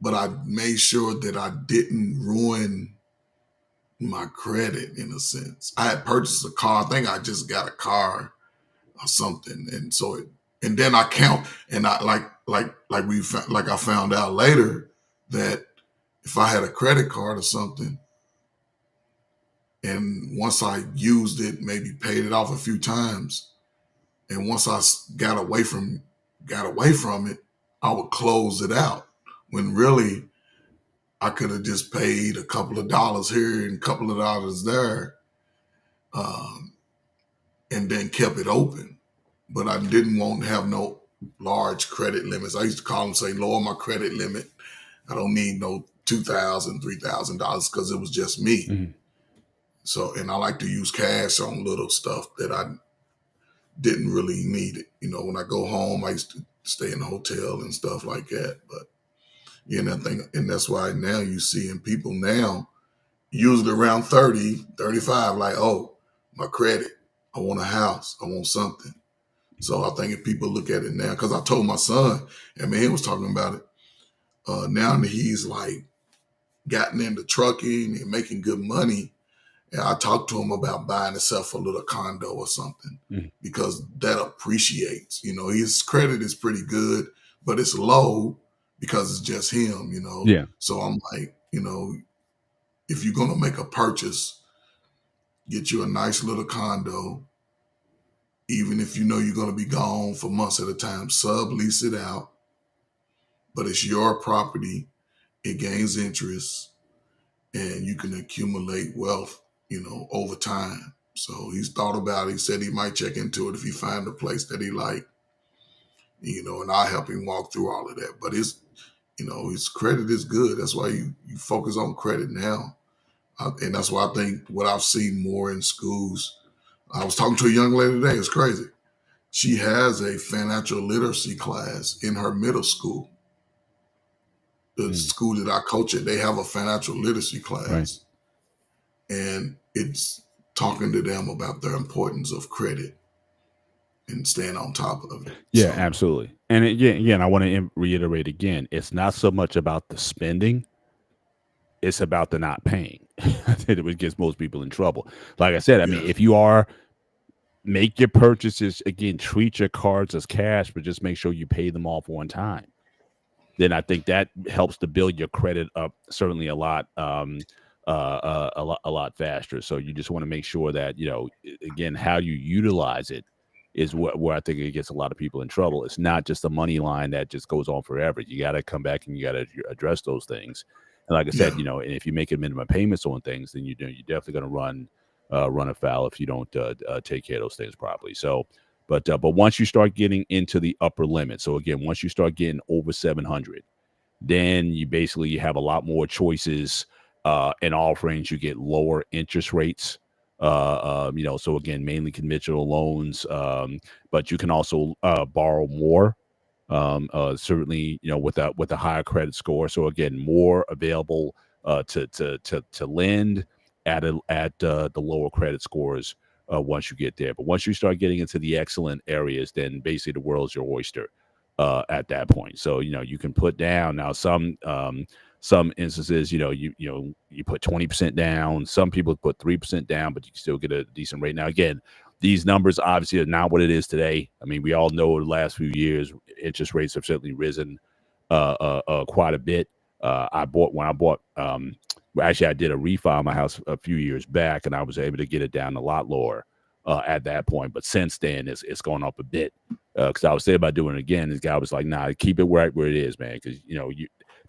But I made sure that I didn't ruin my credit in a sense. I had purchased a car. I think I just got a car or something. And then I count, and I I found out later that if I had a credit card or something, and once I used it, maybe paid it off a few times, and once I got away from it, I would close it out. When really, I could have just paid a couple of dollars here and a couple of dollars there, and then kept it open. But I didn't want to have no large credit limits. I used to call them, say, lower my credit limit. I don't need no $2,000, $3,000 because it was just me. Mhm. So, and I like to use cash on little stuff that I didn't really need it. When I go home, I used to stay in a hotel and stuff like that. But and that's why now you see in people now, usually around 30, 35, like, oh, my credit, I want a house, I want something. So I think if people look at it now, because I told my son, and man, he was talking about it. Now that he's like gotten into trucking and making good money, and I talked to him about buying himself a little condo or something because that appreciates. His credit is pretty good, but it's low because it's just him, Yeah. So I'm like, if you're gonna make a purchase, get you a nice little condo, even if you know you're gonna be gone for months at a time, sublease it out, but it's your property, it gains interest, and you can accumulate wealth, over time. So he's thought about it. He said he might check into it if he find a place that he like, and I'll help him walk through all of that. But his credit is good. That's why you focus on credit now. And that's why I think what I've seen more in schools. I was talking to a young lady today. It's crazy. She has a financial literacy class in her middle school. The school that I coach at, they have a financial literacy class. Right. And it's talking to them about the importance of credit and staying on top of it. Yeah, So, absolutely. And again, I want to reiterate again, it's not so much about the spending, it's about the not paying. It gets most people in trouble. Like I said, I mean, if you are, make your purchases, again, treat your cards as cash, but just make sure you pay them off on time. Then I think that helps to build your credit up certainly a lot faster. So you just want to make sure that, again, how you utilize it is where I think it gets a lot of people in trouble. It's not just a money line that just goes on forever. You got to come back and you got to address those things. And like I said, and if you make minimum payments on things, then you're definitely going to run afoul if you don't take care of those things properly. So, but once you start getting into the upper limit, so again, once you start getting over 700, then you have a lot more choices and offerings. You get lower interest rates. So again, mainly conventional loans, but you can also borrow more. Certainly, with a higher credit score. So again, more available to lend at the lower credit scores once you get there. But once you start getting into the excellent areas, then basically the world's your oyster at that point. So you can put down now some instances, you put 20% down. Some people put 3% down, but you can still get a decent rate. Now, again, these numbers obviously are not what it is today. I mean, we all know the last few years, interest rates have certainly risen quite a bit. I did a refi on my house a few years back, and I was able to get it down a lot lower at that point. But since then, it's gone up a bit. Because I was thinking about doing it again. This guy was like, "Nah, keep it right where it is, man. Because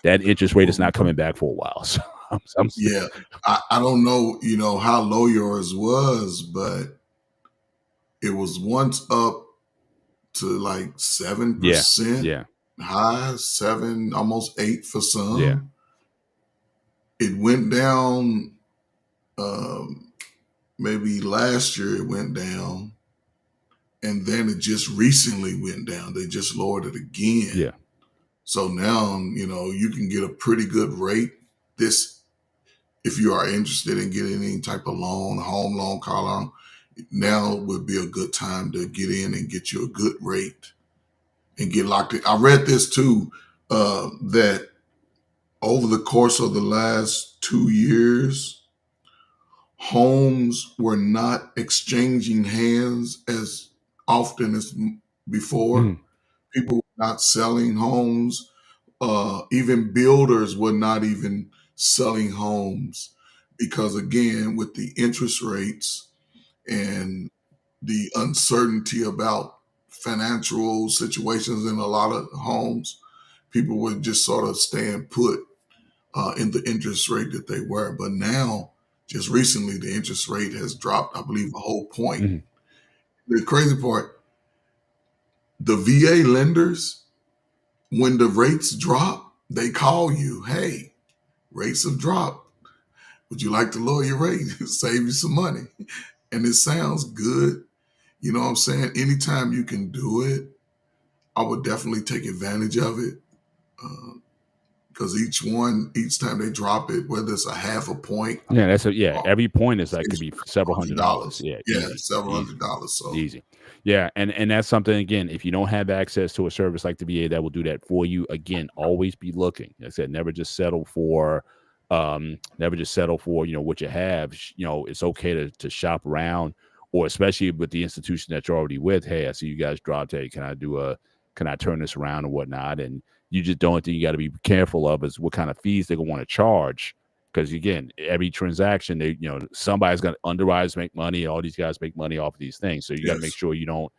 that interest rate is not coming back for a while." So I don't know, how low yours was, but it was once up to like 7%. Yeah. High 7, almost 8 for some. Yeah. It went down. Maybe last year it went down. And then it just recently went down. They just lowered it again. Yeah. So now, you can get a pretty good rate. If you are interested in getting any type of loan, home loan, car loan, now would be a good time to get in and get you a good rate and get locked in. I read this too, that over the course of the last 2 years, homes were not exchanging hands as often as before. Mhm. People were not selling homes. Even builders were not even selling homes because, again, with the interest rates and the uncertainty about financial situations in a lot of homes, people were just sort of staying put in the interest rate that they were. But now, just recently, the interest rate has dropped, I believe, a whole point. Mhm. The crazy part, the VA lenders, when the rates drop, they call you, "Hey, rates have dropped. Would you like to lower your rate? Save you some money?" And it sounds good. You know what I'm saying? Anytime you can do it, I would definitely take advantage of it. Because each time they drop it, whether it's a half a point. Yeah, every point is like could be several $100s. Yeah, easy, several $100. So easy. Yeah, and that's something, again, if you don't have access to a service like the VA that will do that for you, again, always be looking. Like I said, never just settle for what you have. It's okay to shop around, or especially with the institution that you're already with. Hey, I see you guys dropped. Hey, can I do can I turn this around and whatnot? And you just don't think you got to be careful of is what kind of fees they're gonna want to charge. Because again, every transaction, somebody's gonna underwriters make money, all these guys make money off of these things. So you got to make Yes. sure you don't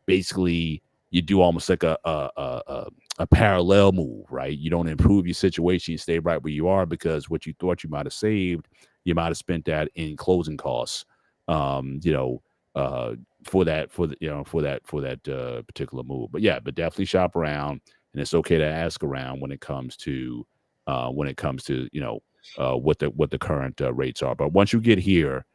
basically you do almost like a parallel move, right? You don't improve your situation, you stay right where you are because what you thought you might have saved, you might have spent that in closing costs. You know, for that particular move. But yeah, but definitely shop around, and it's okay to ask around when it comes to what the current rates are. But once you get here,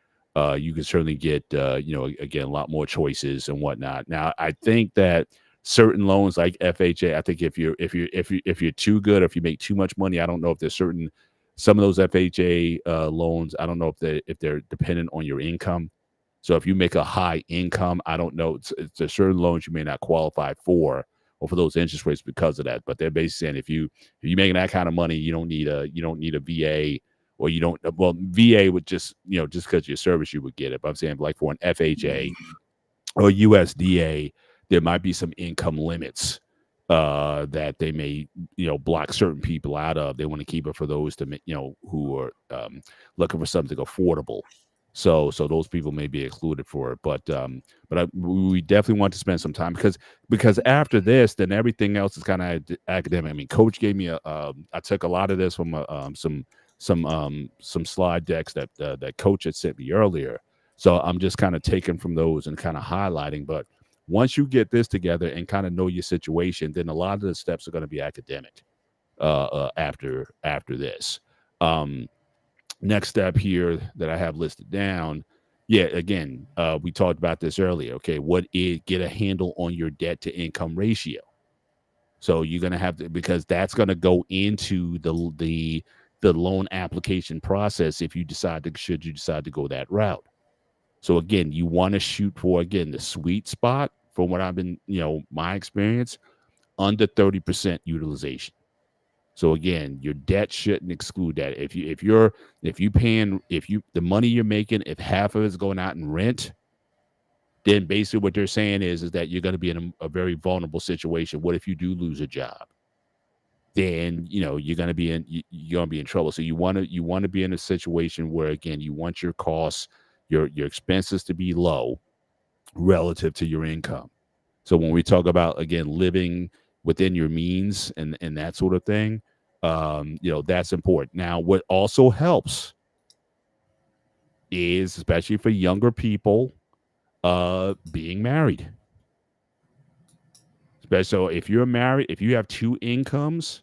you can certainly get again a lot more choices and whatnot. Now, I think that certain loans like FHA, I think if you're too good, or if you make too much money, I don't know if there's some of those FHA loans. I don't know if they're dependent on your income. So if you make a high income, I don't know. There's certain loans you may not qualify for, or for those interest rates because of that. But they're basically saying if you're making that kind of money, you don't need a VA, or you don't. Well, VA would just because your service you would get it. But I'm saying like for an FHA or USDA, there might be some income limits that they may block certain people out of. They want to keep it for those who are looking for something affordable. So those people may be excluded for it, but we definitely want to spend some time because after this, then everything else is kind of academic. I mean, Coach gave me I took a lot of this from some slide decks that Coach had sent me earlier. So I'm just kind of taking from those and kind of highlighting. But once you get this together and kind of know your situation, then a lot of the steps are going to be academic after this. Next step here that I have listed down. Yeah, again, we talked about this earlier. Okay, get a handle on your debt to income ratio. So you're going to have to, because that's going to go into the loan application process should you decide to go that route. So again, you want to shoot for the sweet spot from what I've been, my experience, under 30% utilization. So again, your debt shouldn't exclude that. If the money you're making, if half of it's going out in rent, then basically what they're saying is that you're going to be in a very vulnerable situation. What if you do lose a job? Then you're going to be in trouble. So you want to be in a situation where again you want your costs, your expenses to be low relative to your income. So when we talk about again living within your means and that sort of thing, that's important. Now, what also helps is, especially for younger people, being married. Especially so if you're married, if you have two incomes,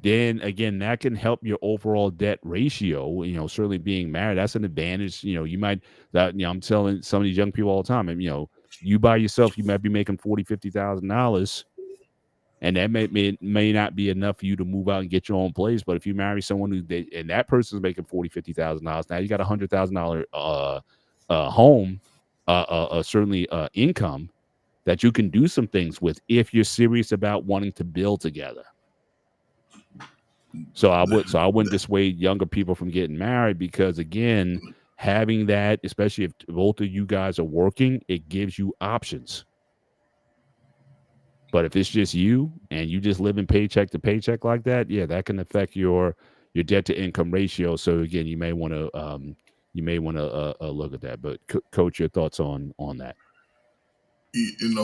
then again that can help your overall debt ratio. Certainly being married, that's an advantage. You might I'm telling some of these young people all the time, and you by yourself, you might be making $40,000-$50,000. And that may not be enough for you to move out and get your own place. But if you marry someone and that person's making $40,000-$50,000, now you got $100,000 home, certainly income that you can do some things with if you're serious about wanting to build together. So I wouldn't dissuade younger people from getting married because again, having that, especially if both of you guys are working, it gives you options. But if it's just you and you just living paycheck to paycheck like that, yeah, that can affect your debt to income ratio. So again, you may want to look at that. But Coach, your thoughts on that?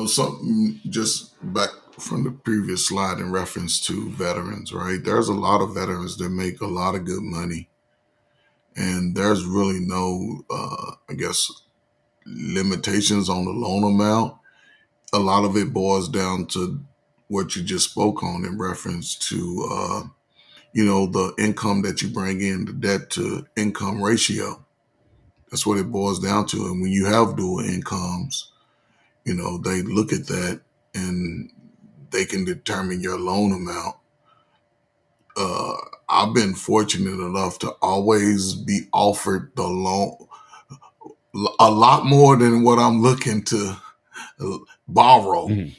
Something just back from the previous slide in reference to veterans, right? There's a lot of veterans that make a lot of good money, and there's really no, limitations on the loan amount. A lot of it boils down to what you just spoke on in reference to, the income that you bring in, the debt to income ratio. That's what it boils down to. And when you have dual incomes, they look at that and they can determine your loan amount. I've been fortunate enough to always be offered the loan a lot more than what I'm looking to borrow. Mm-hmm.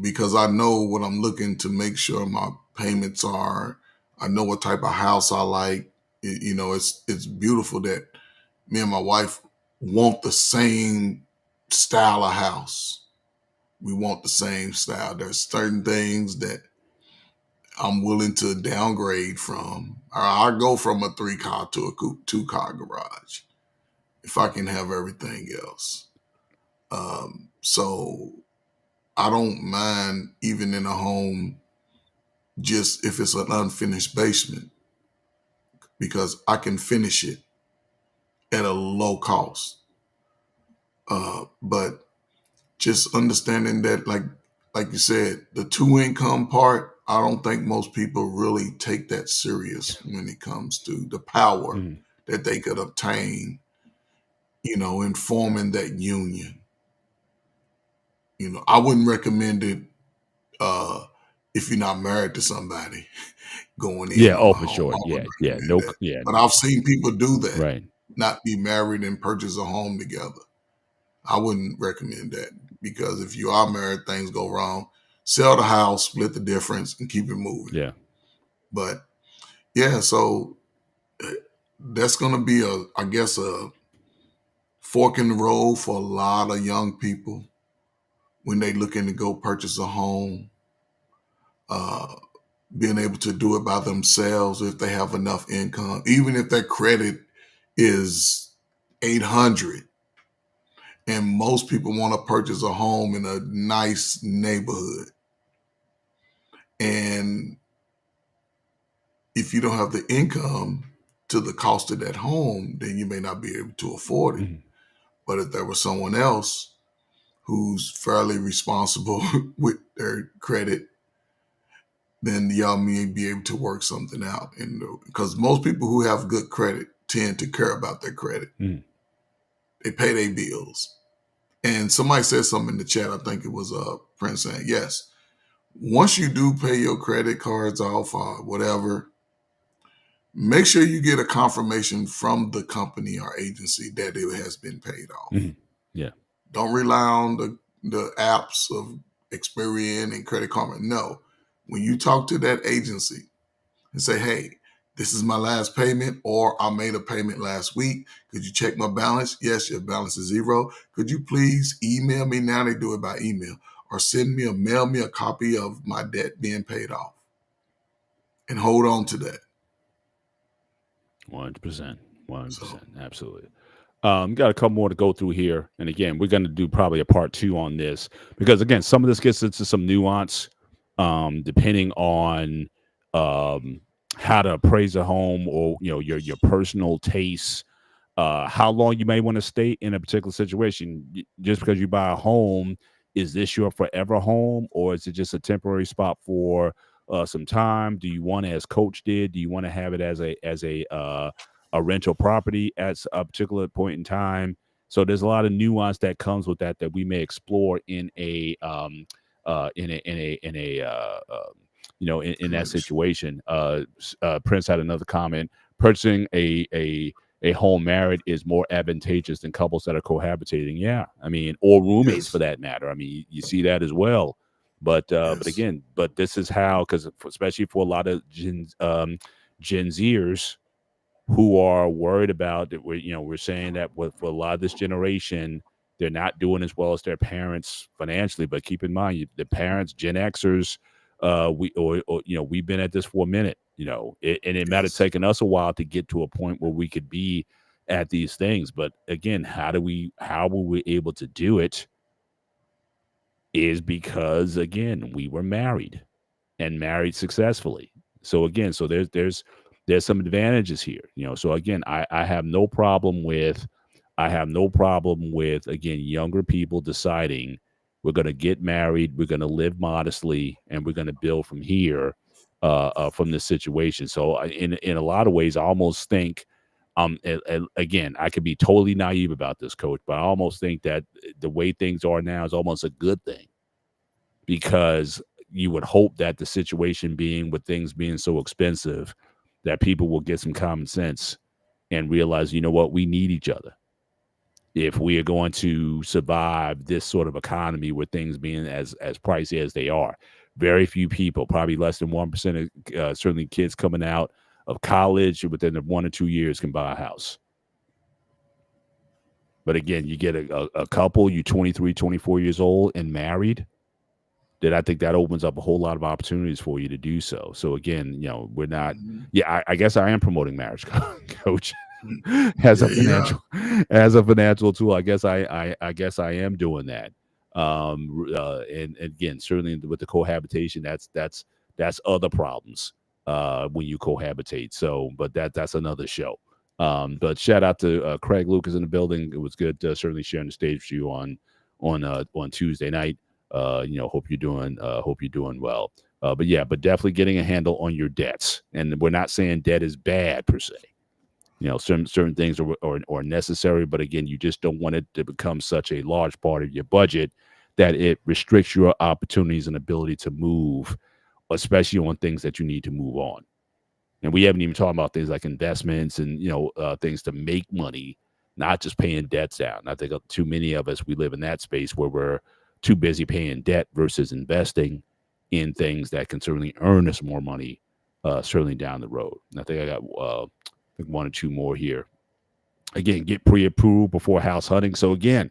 Because I know what I'm looking to make sure my payments are. I know what type of house I like. It's beautiful that me and my wife want the same style of house. we want the same style. There's certain things that I'm willing to downgrade from. I'll go from a 3-car to a 2-car garage if I can have everything else. So I don't mind even in a home, just if it's an unfinished basement, because I can finish it at a low cost. But just understanding that, like you said, the 2-income part, I don't think most people really take that serious when it comes to the power that they could obtain, in forming that union. I wouldn't recommend it if you're not married to somebody going in. Yeah. on Oh, a for home. sure. I Yeah. wouldn't Yeah. recommend No. that. Yeah. But I've seen people do that, Right. not be married and purchase a home together. I wouldn't recommend that, because if you are married, things go wrong. Sell the house, split the difference, and keep it moving. Yeah. But yeah, so that's going to be a fork in the road for a lot of young people when they looking to go purchase a home. Being able to do it by themselves if they have enough income, even if their credit is 800. And most people want to purchase a home in a nice neighborhood. And if you don't have the income to the cost of that home, then you may not be able to afford it. But if there was someone else who's fairly responsible with their credit, then y'all may be able to work something out. And because most people who have good credit tend to care about their credit. They pay their bills. And somebody said something in the chat, I think it was Prince, saying, yes, once you do pay your credit cards off or whatever, make sure you get a confirmation from the company or agency that it has been paid off. Yeah. Don't rely on the apps of Experian and Credit Karma. No. When you talk to that agency and say, hey, this is my last payment, or I made a payment last week. Could you check my balance? Yes, your balance is 0. Could you please email me? Now they do it by email. Or mail me a copy of my debt being paid off. And hold on to that. 100%. 100%. Absolutely. Got a couple more to go through here. And again, we're going to do probably a part 2 on this, because again, some of this gets into some nuance, depending on how to appraise a home, or your personal tastes, how long you may want to stay in a particular situation. Just because you buy a home, is this your forever home, or is it just a temporary spot for some time? Do you want to, as Coach did, do you want to have it as a rental property at a particular point in time? So there's a lot of nuance that comes with that we may explore in that situation. Prince had another comment. Purchasing a home married is more advantageous than couples that are cohabitating. Yeah, I mean, or roommates for that matter. I mean, you see that as well. But again, this is how, because especially for a lot of Gen Zers who are worried about that, we're saying that for a lot of this generation, they're not doing as well as their parents financially. But keep in mind, the parents, Gen Xers, we've been at this for a minute, and it might have taken us a while to get to a point where we could be at these things. But again, how were we able to do it? Is because, again, we were married and married successfully. So again, there's some advantages here, so again, I have no problem with again, younger people deciding we're going to get married, we're going to live modestly, and we're going to build from here, from this situation. So in a lot of ways, I almost think, again, I could be totally naive about this, Coach, but I almost think that the way things are now is almost a good thing, because you would hope that the situation with things being so expensive, that people will get some common sense and realize, you know what, we need each other if we are going to survive this sort of economy with things being as pricey as they are. Very few people, probably less than 1% of certainly kids coming out of college within 1 or 2 years, can buy a house. But again, you get a couple, you 23, 24 years old and married, then I think that opens up a whole lot of opportunities for you to do so. So again, we're not. Yeah, I guess I am promoting marriage, coach, as a financial tool. I guess I guess I am doing that. And again, certainly with the cohabitation, that's other problems when you cohabitate. So, but that's another show. But shout out to Craig Lucas in the building. It was good certainly sharing the stage with you on Tuesday night. Hope you're doing well. But definitely getting a handle on your debts. And we're not saying debt is bad per se. Certain things are necessary, but again, you just don't want it to become such a large part of your budget that it restricts your opportunities and ability to move, especially on things that you need to move on. And we haven't even talked about things like investments and things to make money, not just paying debts down. I think too many of us, we live in that space where we're too busy paying debt versus investing in things that can certainly earn us more money, certainly down the road. And I think I got one or two more here. Again, get pre-approved before house hunting. So again,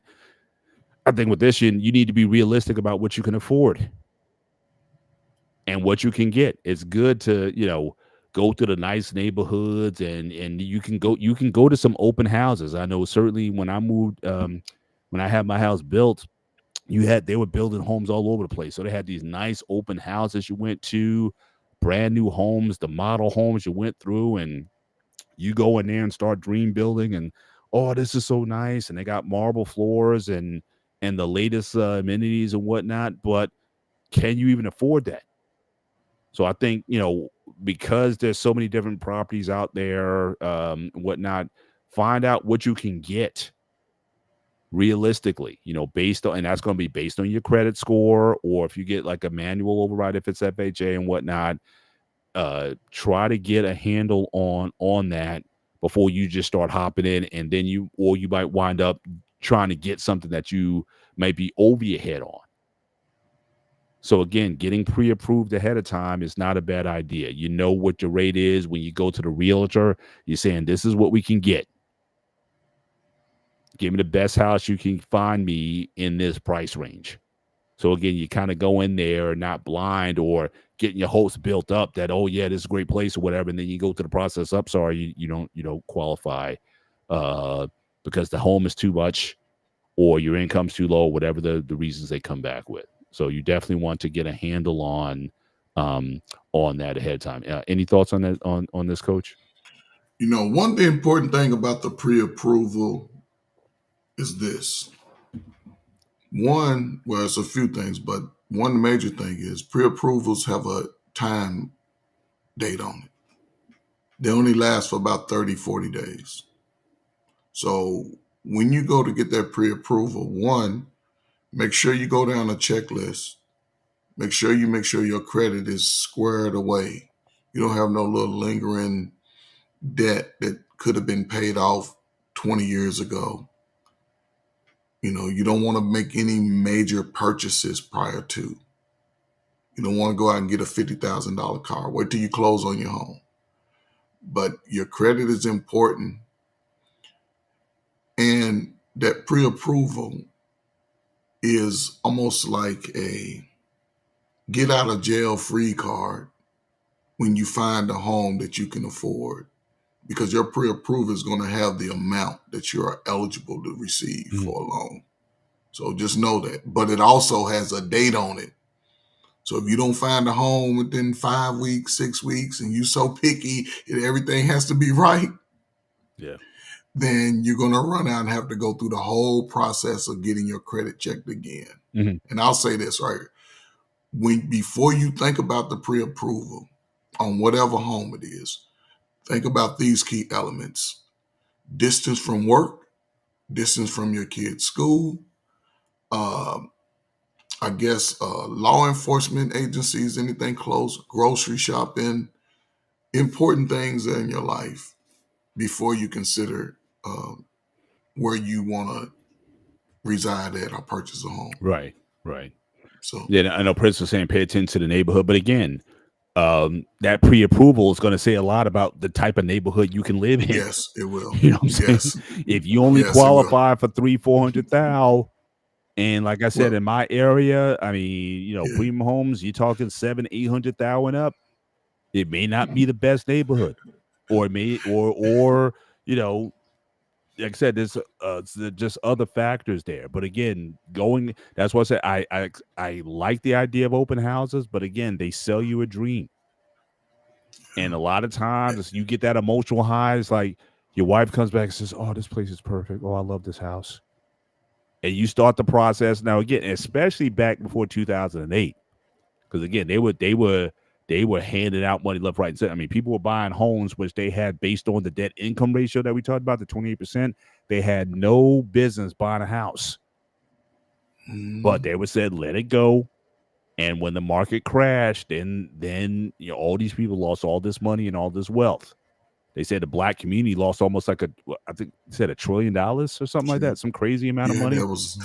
I think with this, you need to be realistic about what you can afford and what you can get. It's good to go to the nice neighborhoods and you can go to some open houses. I know certainly when I moved, when I had my house built, they were building homes all over the place. So they had these nice open houses you went to, brand new homes, the model homes you went through, and you go in there and start dream building and, oh, this is so nice. And they got marble floors and the latest amenities and whatnot. But can you even afford that? So I think, because there's so many different properties out there, whatnot, find out what you can get realistically, based on, and that's going to be based on your credit score, or if you get like a manual override, if it's FHA and whatnot, try to get a handle on that before you just start hopping in, and then you might wind up trying to get something that you might be over your head on. So again, getting pre-approved ahead of time is not a bad idea. You know what your rate is when you go to the realtor. You're saying, this is what we can get. Give me the best house you can find me in this price range. So again, you kind of go in there not blind or getting your hopes built up that, oh yeah, this is a great place or whatever, and then you go to the process. Up, sorry, you don't qualify because the home is too much or your income's too low, whatever the reasons they come back with. So you definitely want to get a handle on that ahead of time. Any thoughts on that on this, Coach? One important thing about the pre-approval is this. One, well, it's a few things, but one major thing is pre-approvals have a time date on it. They only last for about 30, 40 days. So when you go to get that pre-approval, one, make sure you go down a checklist. Make sure your credit is squared away. You don't have no little lingering debt that could have been paid off 20 years ago. You don't want to make any major purchases prior to. You don't want to go out and get a $50,000 car. Wait till you close on your home. But your credit is important. And that pre-approval is almost like a get out of jail free card when you find a home that you can afford, because your pre-approval is going to have the amount that you are eligible to receive for a loan. So just know that. But it also has a date on it. So if you don't find a home within 5 weeks, 6 weeks, and you're so picky and everything has to be right, then you're going to run out and have to go through the whole process of getting your credit checked again. And I'll say this right here. Before you think about the pre-approval on whatever home it is, think about these key elements: distance from work, distance from your kid's school, I guess law enforcement agencies, anything close, grocery shopping, important things in your life before you consider where you want to reside at or purchase a home. Right. So yeah, I know Prince was saying pay attention to the neighborhood, but again, that pre-approval is going to say a lot about the type of neighborhood you can live in. Yes, it will. You know what I'm Yes. saying? If you only Yes, it will. qualify for 300,000-400,000, and like I said, Well, in my area, I mean, you know, yeah. premium homes, you're talking 700,000-800,000 up. It may not be the best neighborhood, or it may, or you know, like I said, there's just other factors there. But again, that's why I said I like the idea of open houses, but again, they sell you a dream. And a lot of times you get that emotional high. It's like your wife comes back and says, "Oh, this place is perfect. Oh, I love this house." And you start the process now again, especially back before 2008, because again, they were handing out money left, right, and center. I mean, people were buying homes which they had based on the debt income ratio that we talked about, the 28%. They had no business buying a house, but they were said, "Let it go." And when the market crashed, then you know, all these people lost all this money and all this wealth. They said the black community lost almost like I think they said $1 trillion or something like that, some crazy amount of money. That was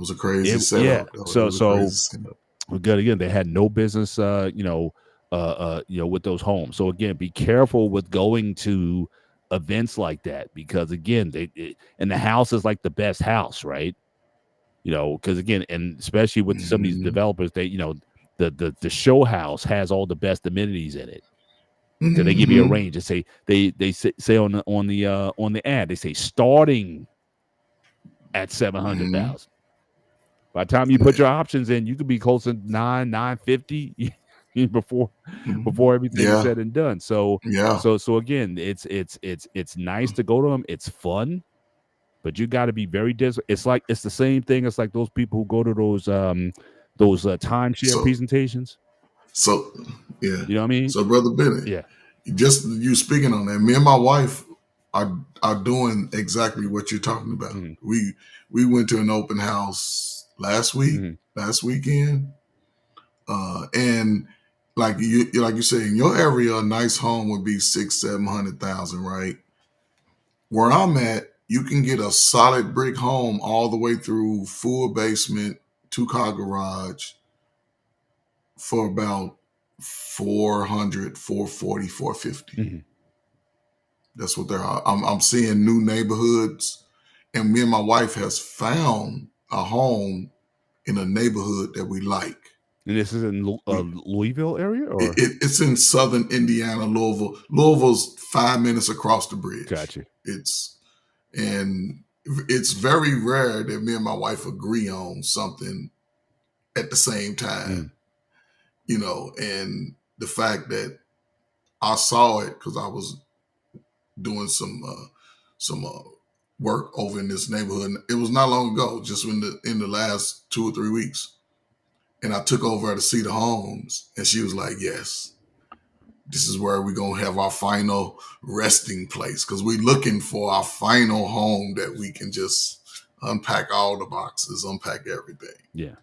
a crazy setup. Yeah. That was So a crazy setup. good again, they had no business, you know, with those homes. So again, be careful with going to events like that, because again, and the house is like the best house, right? You know, because again, and especially with some of these developers, they, you know, the show house has all the best amenities in it. So they give you a range and say they say on the ad, they say starting at 700,000. By the time you put your options in, you could be close to 950 before everything is said and done. So again, it's nice to go to them. It's fun, but you got to be very it's the same thing. It's like those people who go to those timeshare presentations. So yeah, you know what I mean. So Brother Bennett, yeah, just you speaking on that, me and my wife are doing exactly what you're talking about. We went to an open house last weekend, and like you say, in your area, a nice home would be 600,000-700,000, right? Where I'm at, you can get a solid brick home all the way through full basement, 2-car garage for about 400, 440, 450. That's what I'm seeing new neighborhoods, and me and my wife has found a home in a neighborhood that we like. And this is in Louisville area, or it's in southern Indiana, Louisville. Louisville's 5 minutes across the bridge. Gotcha. It's very rare that me and my wife agree on something at the same time. You know, and the fact that I saw it because I was doing some work over in this neighborhood. It was not long ago, just in the last 2 or 3 weeks. And I took over to see the homes, and she was like, "Yes, this is where we're going to have our final resting place, because we're looking for our final home that we can just unpack all the boxes, unpack everything." Yeah.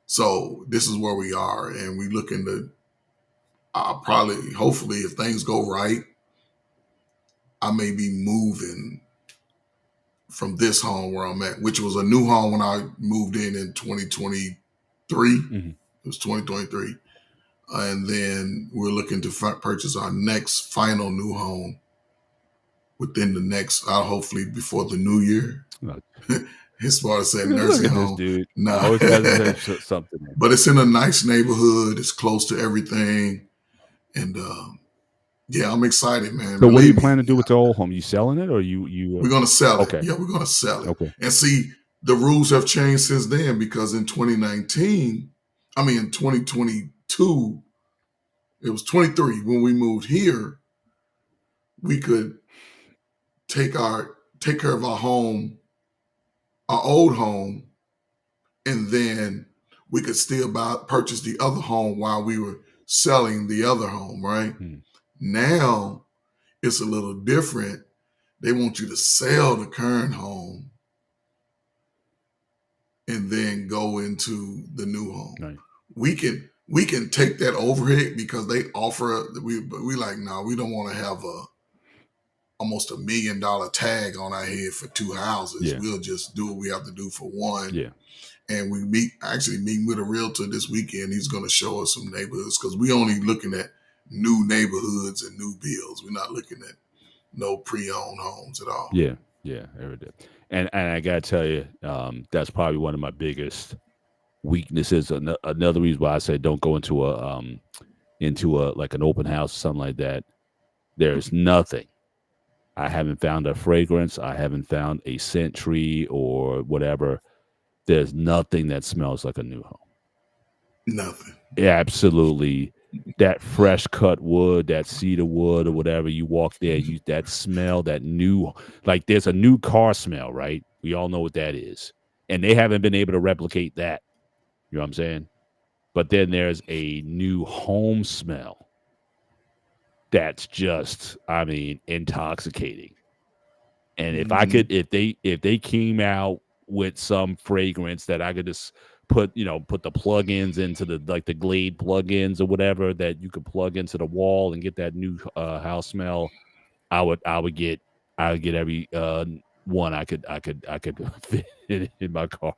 So this is where we are, and we looking to hopefully, if things go right, I may be moving from this home where I'm at, which was a new home when I moved in 2023. It was 2023. And then we're looking to purchase our next final new home within the next, hopefully before the new year. As far as that nursing home. Dude. No. Always has something. But it's in a nice neighborhood. It's close to everything. And yeah, I'm excited, man. So what do you plan to do with the old home? You selling it, or you we're going to sell it. Okay. Yeah, we're going to sell it. Okay. And see, the rules have changed since then, because in 2022, it was 23 when we moved here, we could take care of our home, our old home, and then we could still purchase the other home while we were selling the other home, right? Now it's a little different. They want you to sell the current home and then go into the new home. Right. We can take that overhead, because they offer, we like, no, we don't want to have almost $1 million tag on our head for 2 houses. Yeah. We'll just do what we have to do for one. Yeah. And we meeting with a realtor this weekend. He's going to show us some neighborhoods, because we only looking at new neighborhoods and new builds. We're not looking at no pre-owned homes at all. Yeah, every day. And I gotta tell you, that's probably one of my biggest weaknesses. Another reason why I say don't go into a like an open house or something like that. There's nothing. I haven't found a fragrance. I haven't found a scent tree or whatever. There's nothing that smells like a new home. Nothing. Yeah, absolutely. That fresh cut wood, that cedar wood or whatever, you walk there, that smell, that new, like there's a new car smell, right? We all know what that is. And they haven't been able to replicate that. You know what I'm saying? But then there's a new home smell that's just, I mean, intoxicating. And if I could, if they came out with some fragrance that I could just put the plugins into the Glade plugins or whatever that you could plug into the wall and get that new house smell, I would get every one I could fit in my car,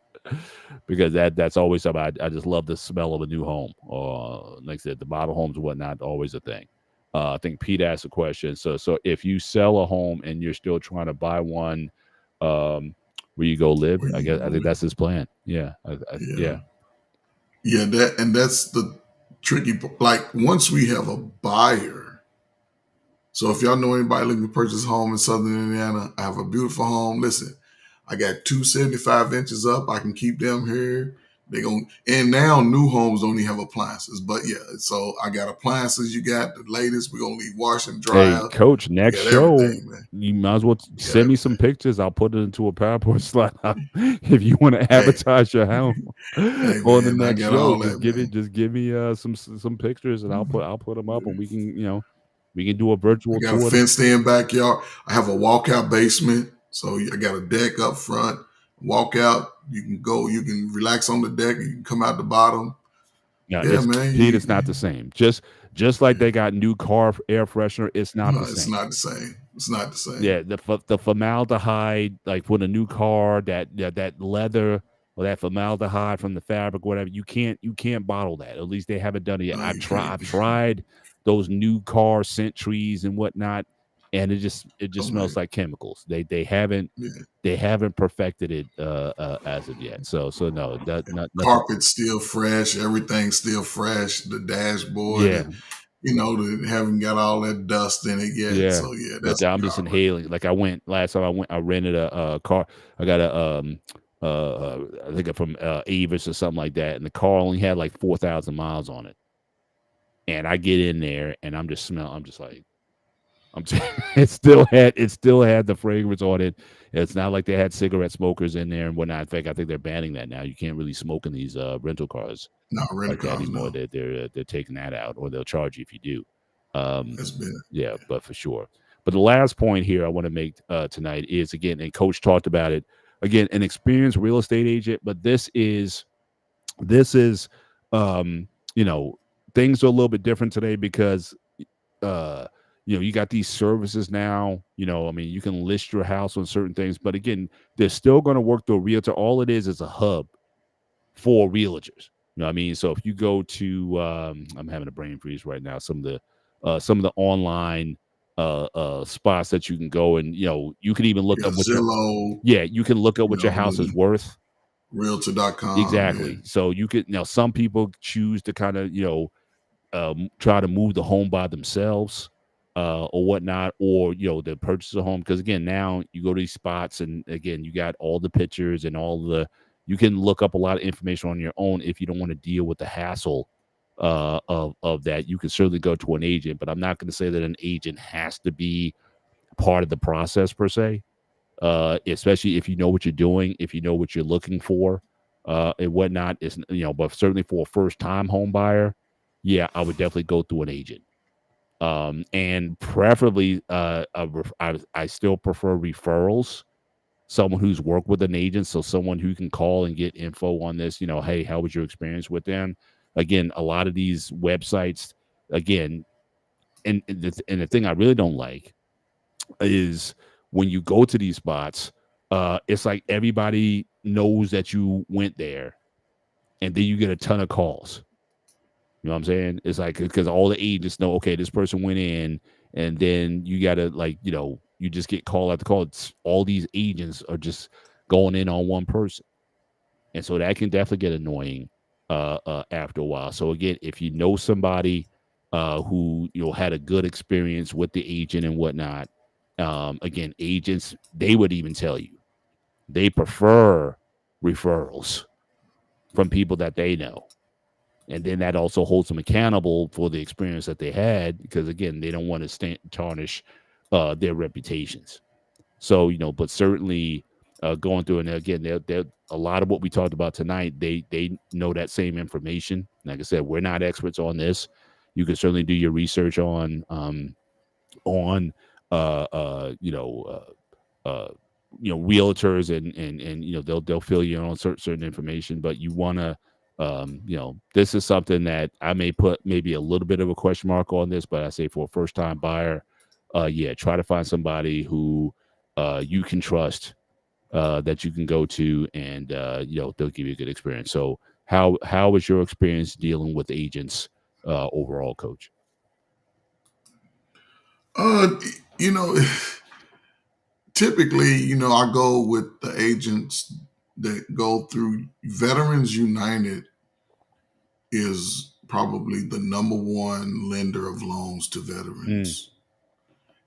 because that's always something I just love the smell of a new home. Like I said, the model homes and whatnot, always a thing. I think Pete asked a question. So if you sell a home and you're still trying to buy one, where you go live, I think that's his plan. Yeah. Yeah. That's the tricky. Like once we have a buyer. So if y'all know anybody looking to purchase a home in Southern Indiana, I have a beautiful home. Listen, I got 2 75 inches up. I can keep them here. And now new homes don't even have appliances, but yeah. So I got appliances. You got the latest. We're gonna leave wash and dry. Hey, Coach, next show, you might as well send me some pictures. I'll put it into a PowerPoint slide if you want to advertise your home on the next show. Just give me some pictures, and I'll put them up, and we can do a virtual tour. I got a fenced-in backyard. I have a walkout basement, so I got a deck up front. Walk out, you can relax on the deck, and you can come out the bottom. Yeah, man. Pete, it's not the same. Just like they got new car air freshener, it's not the same. It's not the same. It's not the same. Yeah, the formaldehyde, like with a new car, that leather or that formaldehyde from the fabric, whatever, you can't bottle that. At least they haven't done it yet. I've tried those new car scent trees and whatnot, and it just smells like chemicals. They haven't perfected it as of yet. So no, carpet's still fresh, everything's still fresh. The dashboard, they haven't got all that dust in it yet. Yeah. So that's I'm just inhaling. Like last time I rented a car. I got I think from Avis or something like that, and the car only had like 4,000 miles on it. And I get in there and I'm just like, it still had the fragrance on it. It's not like they had cigarette smokers in there and whatnot. In fact, I think they're banning that now. You can't really smoke in these rental cars. Not rental cars anymore. No. They're taking that out, or they'll charge you if you do. But for sure. But the last point here I want to make tonight is, again, and Coach talked about it, again, an experienced real estate agent. But this is things are a little bit different today because you got these services now. You can list your house on certain things, but again, they're still going to work through a realtor. All it is a hub for realtors. You know what I mean? So if you go to, I'm having a brain freeze right now. Some of the online spots that you can go and you can even look up what Zillow. You can look up what your house is worth. Realtor.com. Exactly. Yeah. So you could some people choose to kind of try to move the home by themselves. Or whatnot, or to purchase a home, because again, now you go to these spots and again you got all the pictures and you can look up a lot of information on your own. If you don't want to deal with the hassle of that, you can certainly go to an agent, but I'm not going to say that an agent has to be part of the process per se, especially if you know what you're doing, if you know what you're looking for and whatnot. It's but certainly for a first-time home buyer, I would definitely go through an agent. And preferably, I still prefer referrals, someone who's worked with an agent. So someone who can call and get info on this, hey, how was your experience with them? Again, a lot of these websites, again, and the thing I really don't like is when you go to these spots, it's like everybody knows that you went there and then you get a ton of calls. You know what I'm saying? It's like because all the agents know, okay, this person went in, and then you gotta like, you just get call after call. All these agents are just going in on one person, and so that can definitely get annoying after a while. So again, if you know somebody who had a good experience with the agent and whatnot, again, agents, they would even tell you they prefer referrals from people that they know. And then that also holds them accountable for the experience that they had, because again, they don't want to tarnish their reputations. So, but certainly going through, and again, they're a lot of what we talked about tonight, they know that same information. Like I said, we're not experts on this. You can certainly do your research on realtors, and they'll fill you in on certain information, but you want to this is something that I may put maybe a little bit of a question mark on this, but I say for a first time buyer, try to find somebody who you can trust, that you can go to, and they'll give you a good experience. So how was your experience dealing with agents overall, Coach? Uh, you know, typically, I go with the agents that go through Veterans United is probably the number one lender of loans to veterans.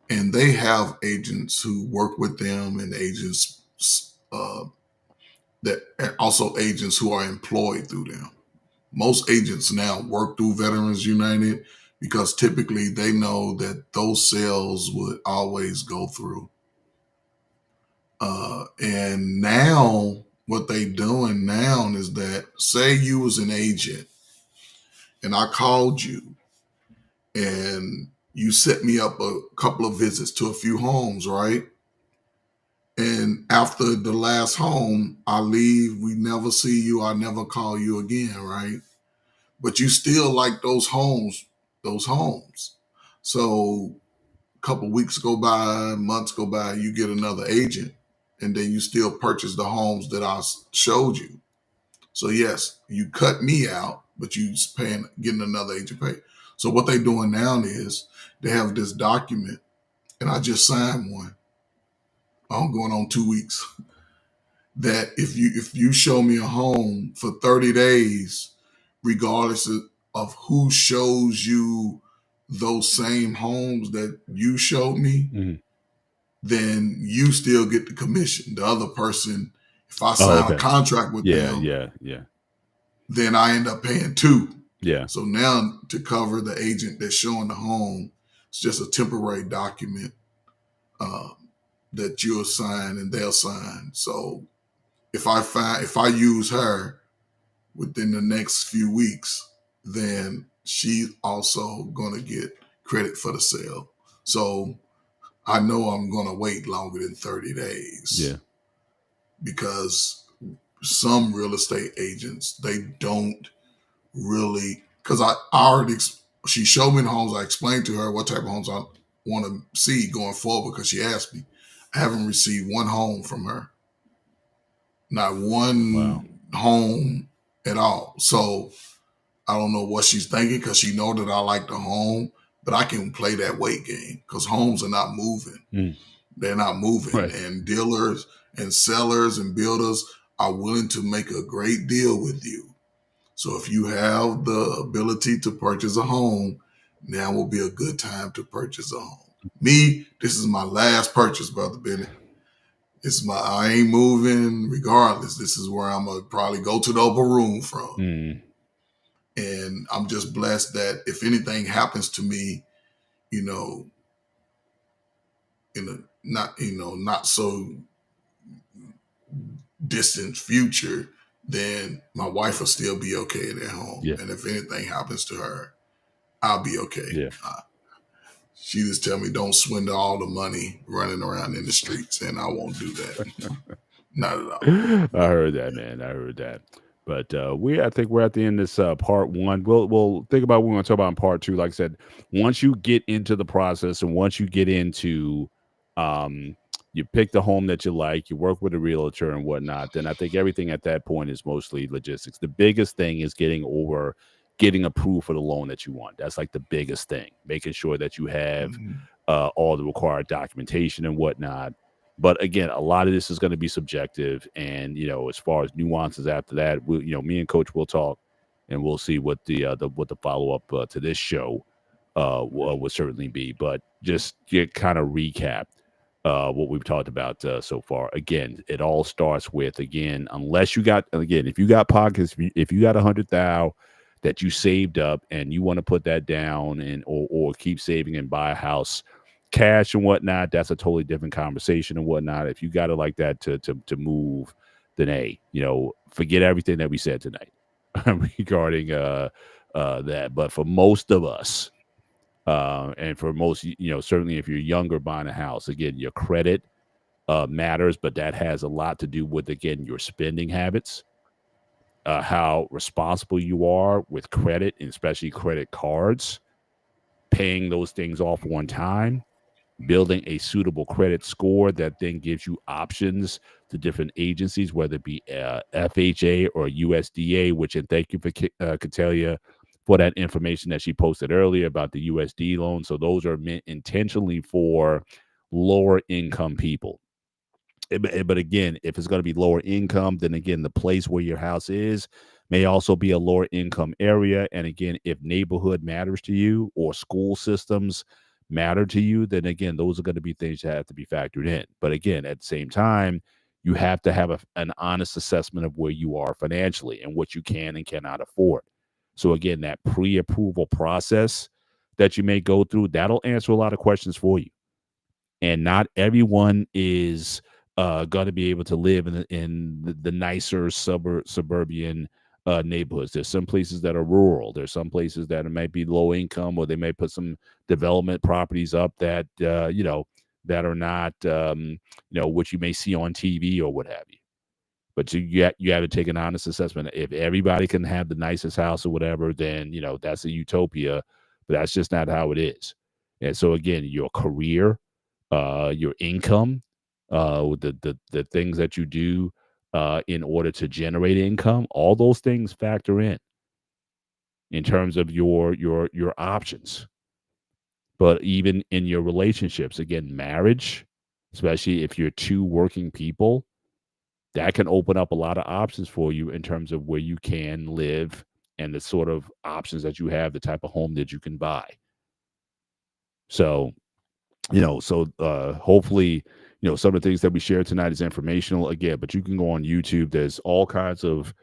And they have agents who work with them, and agents that also agents who are employed through them. Most agents now work through Veterans United because typically they know that those sales would always go through. And now what they doing now is that, say you was an agent and I called you and you set me up a couple of visits to a few homes, right? And after the last home, I leave, we never see you, I never call you again, right? But you still like those homes. So a couple weeks go by, months go by, you get another agent, and then you still purchase the homes that I showed you. So yes, you cut me out, but you getting another agent pay. So what they doing now is they have this document, and I just signed one. I'm going on 2 weeks. That if you show me a home for 30 days, regardless of who shows you those same homes that you showed me, then you still get the commission. The other person, if I sign a contract with them, then I end up paying two. Yeah. So now to cover the agent that's showing the home, it's just a temporary document that you'll sign and they'll sign. So if I use her within the next few weeks, then she's also going to get credit for the sale. So I know I'm going to wait longer than 30 days. Yeah. Because some real estate agents, they don't really, because I already, she showed me the homes. I explained to her what type of homes I want to see going forward because she asked me. I haven't received one home from her. Not one home at all. So I don't know what she's thinking because she know that I like the home, but I can play that weight game because homes are not moving. They're not moving. Right. And dealers and sellers and builders are willing to make a great deal with you. So if you have the ability to purchase a home, now will be a good time to purchase a home. Me, this is my last purchase, Brother Bennett. I ain't moving regardless. This is where I'm going to probably go to the upper room from. And I'm just blessed that if anything happens to me, in a not so distant future, then my wife will still be okay at home. Yeah. And if anything happens to her, I'll be okay. Yeah. She just tell me don't swindle all the money running around in the streets, and I won't do that. Not at all. I heard that, man. I heard that. But I think we're at the end of this part one. We'll think about what we're going to talk about in part two. Like I said, once you get into the process and once you get into, you pick the home that you like, you work with a realtor and whatnot, then I think everything at that point is mostly logistics. The biggest thing is getting over getting approved for the loan that you want. That's like the biggest thing, making sure that you have all the required documentation and whatnot. But again, a lot of this is going to be subjective, and as far as nuances after that, me and Coach will talk, and we'll see what the follow up to this show will certainly be. But just kind of recap what we've talked about so far. Again, it all starts with, unless you got, if you got pockets, if you got 100,000 that you saved up and you want to put that down and or keep saving and buy a house, cash and whatnot, that's a totally different conversation and whatnot. If you got it like that to move, then forget everything that we said tonight regarding that. But for most of us, and for most, certainly if you're younger buying a house, again, your credit matters, but that has a lot to do with, again, your spending habits, how responsible you are with credit, and especially credit cards, paying those things off on time, building a suitable credit score that then gives you options to different agencies, whether it be FHA or USDA, which, and thank you for Catelia for that information that she posted earlier about the USD loan. So those are meant intentionally for lower income people. But again, if it's going to be lower income, then again, the place where your house is may also be a lower income area. And again, if neighborhood matters to you or school systems matter to you, then again, those are going to be things that have to be factored in. But again, at the same time, you have to have an honest assessment of where you are financially and what you can and cannot afford. So again, that pre-approval process that you may go through, that'll answer a lot of questions for you. And not everyone is going to be able to live in the nicer suburban neighborhoods. There's some places that are rural. There's some places that might be low income, or they may put some development properties up that that are not what you may see on TV or what have you. But you have to take an honest assessment. If everybody can have the nicest house or whatever, then that's a utopia. But that's just not how it is. And so again, your career, your income, the things that you do in order to generate income, all those things factor in terms of your options. But even in your relationships, again, marriage, especially if you're two working people, that can open up a lot of options for you in terms of where you can live and the sort of options that you have, the type of home that you can buy. So, hopefully, some of the things that we share tonight is informational again, but you can go on YouTube. There's all kinds of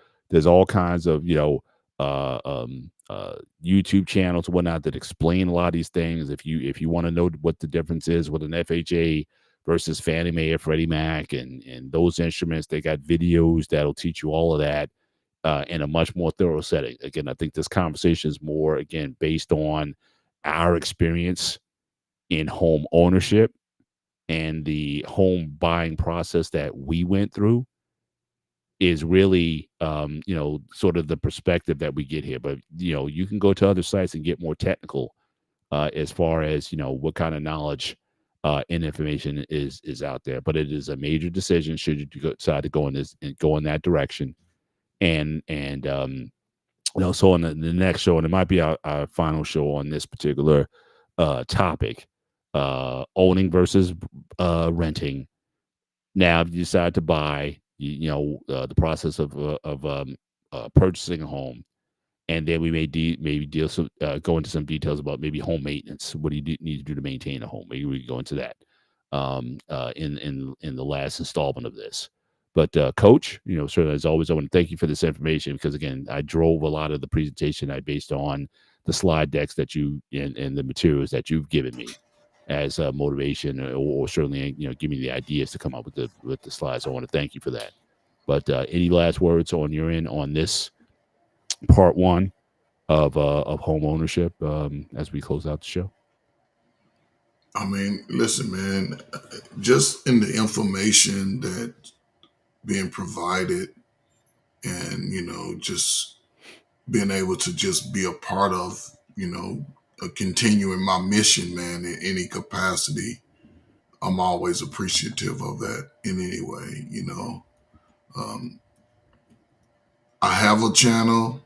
YouTube channels and whatnot that explain a lot of these things. If you want to know what the difference is with an FHA versus Fannie Mae or Freddie Mac and those instruments, they got videos that'll teach you all of that in a much more thorough setting. Again, I think this conversation is more, again, based on our experience in home ownership and the home buying process that we went through is really, sort of the perspective that we get here. But, you can go to other sites and get more technical as far as, what kind of knowledge and information is out there. But it is a major decision should you decide to go in that direction. And so on the next show, and it might be our final show on this particular topic, owning versus renting. Now, if you decide to buy, the process of purchasing a home, and then we may go into some details about maybe home maintenance. What do you need to do to maintain a home? Maybe we can go into that in the last installment of this. But Coach, certainly as always, I want to thank you for this information because again, I drove a lot of the presentation based on the slide decks that you and the materials that you've given me as motivation, or certainly give me the ideas to come up with the slides. So I want to thank you for that. But any last words on your end on this part one of home ownership as we close out the show? I mean, listen, man, just in the information that being provided and, just being able to just be a part of, continuing my mission, man, in any capacity, I'm always appreciative of that in any way. I have a channel.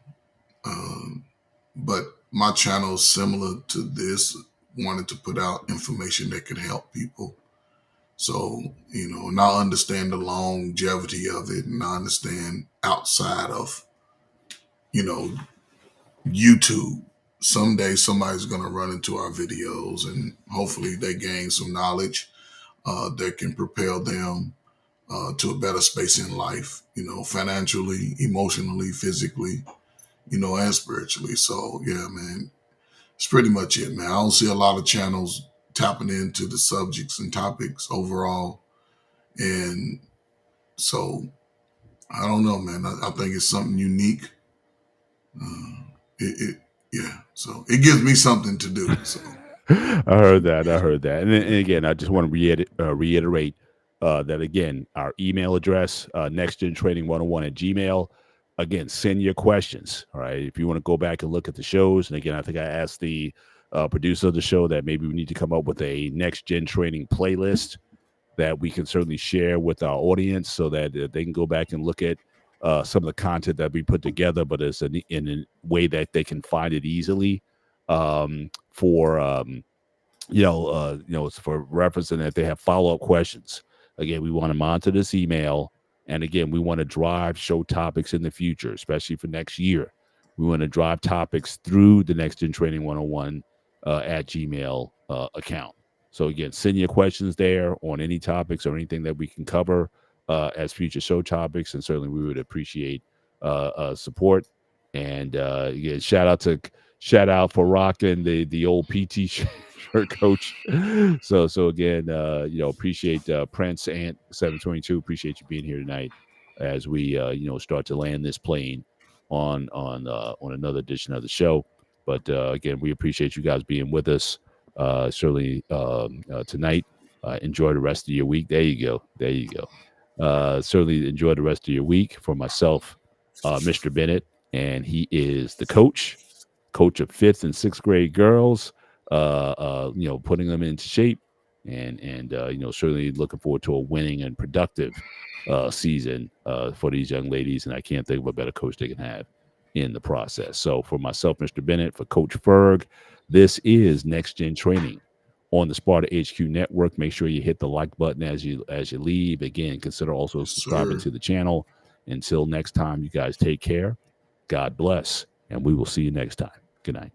but my channel is similar to this, wanted to put out information that could help people. So, and I understand the longevity of it, and I understand outside of, YouTube, someday somebody's going to run into our videos, and hopefully they gain some knowledge that can propel them to a better space in life, financially, emotionally, physically, and spiritually. So, yeah, man, it's pretty much it, man. I don't see a lot of channels tapping into the subjects and topics overall. And so, I don't know, man. I think it's something unique. Yeah. So it gives me something to do. So I heard that. And again, I just want to reiterate that again, our email address, nextgentraining101@gmail. Again, send your questions. All right. If you want to go back and look at the shows, and again, I think I asked the producer of the show that maybe we need to come up with a next gen training playlist that we can certainly share with our audience so that they can go back and look at some of the content that we put together, but it's in a way that they can find it easily for it's for reference, and if they have follow-up questions. Again, we want to monitor this email, and again, we want to drive show topics in the future, especially for next year. We want to drive topics through the Next Gen Training 101 at Gmail account. So again, send your questions there on any topics or anything that we can cover as future show topics, and certainly we would appreciate support. And yeah, shout out for rocking the old PT shirt, Coach. So again, appreciate Prince Ant 722. Appreciate you being here tonight as we start to land this plane on another edition of the show. But again, we appreciate you guys being with us. Certainly tonight. Enjoy the rest of your week. There you go. Certainly enjoy the rest of your week. For myself, Mr. Bennett, and he is the coach of 5th and 6th grade girls, putting them into shape, and certainly looking forward to a winning and productive season for these young ladies. And I can't think of a better coach they can have in the process. So for myself, Mr. Bennett, for Coach Ferg, this is Next Gen Training on the Sparta HQ Network. Make sure you hit the like button as you leave. Again, consider also subscribing to the channel. Until next time, you guys take care. God bless, and we will see you next time. Good night.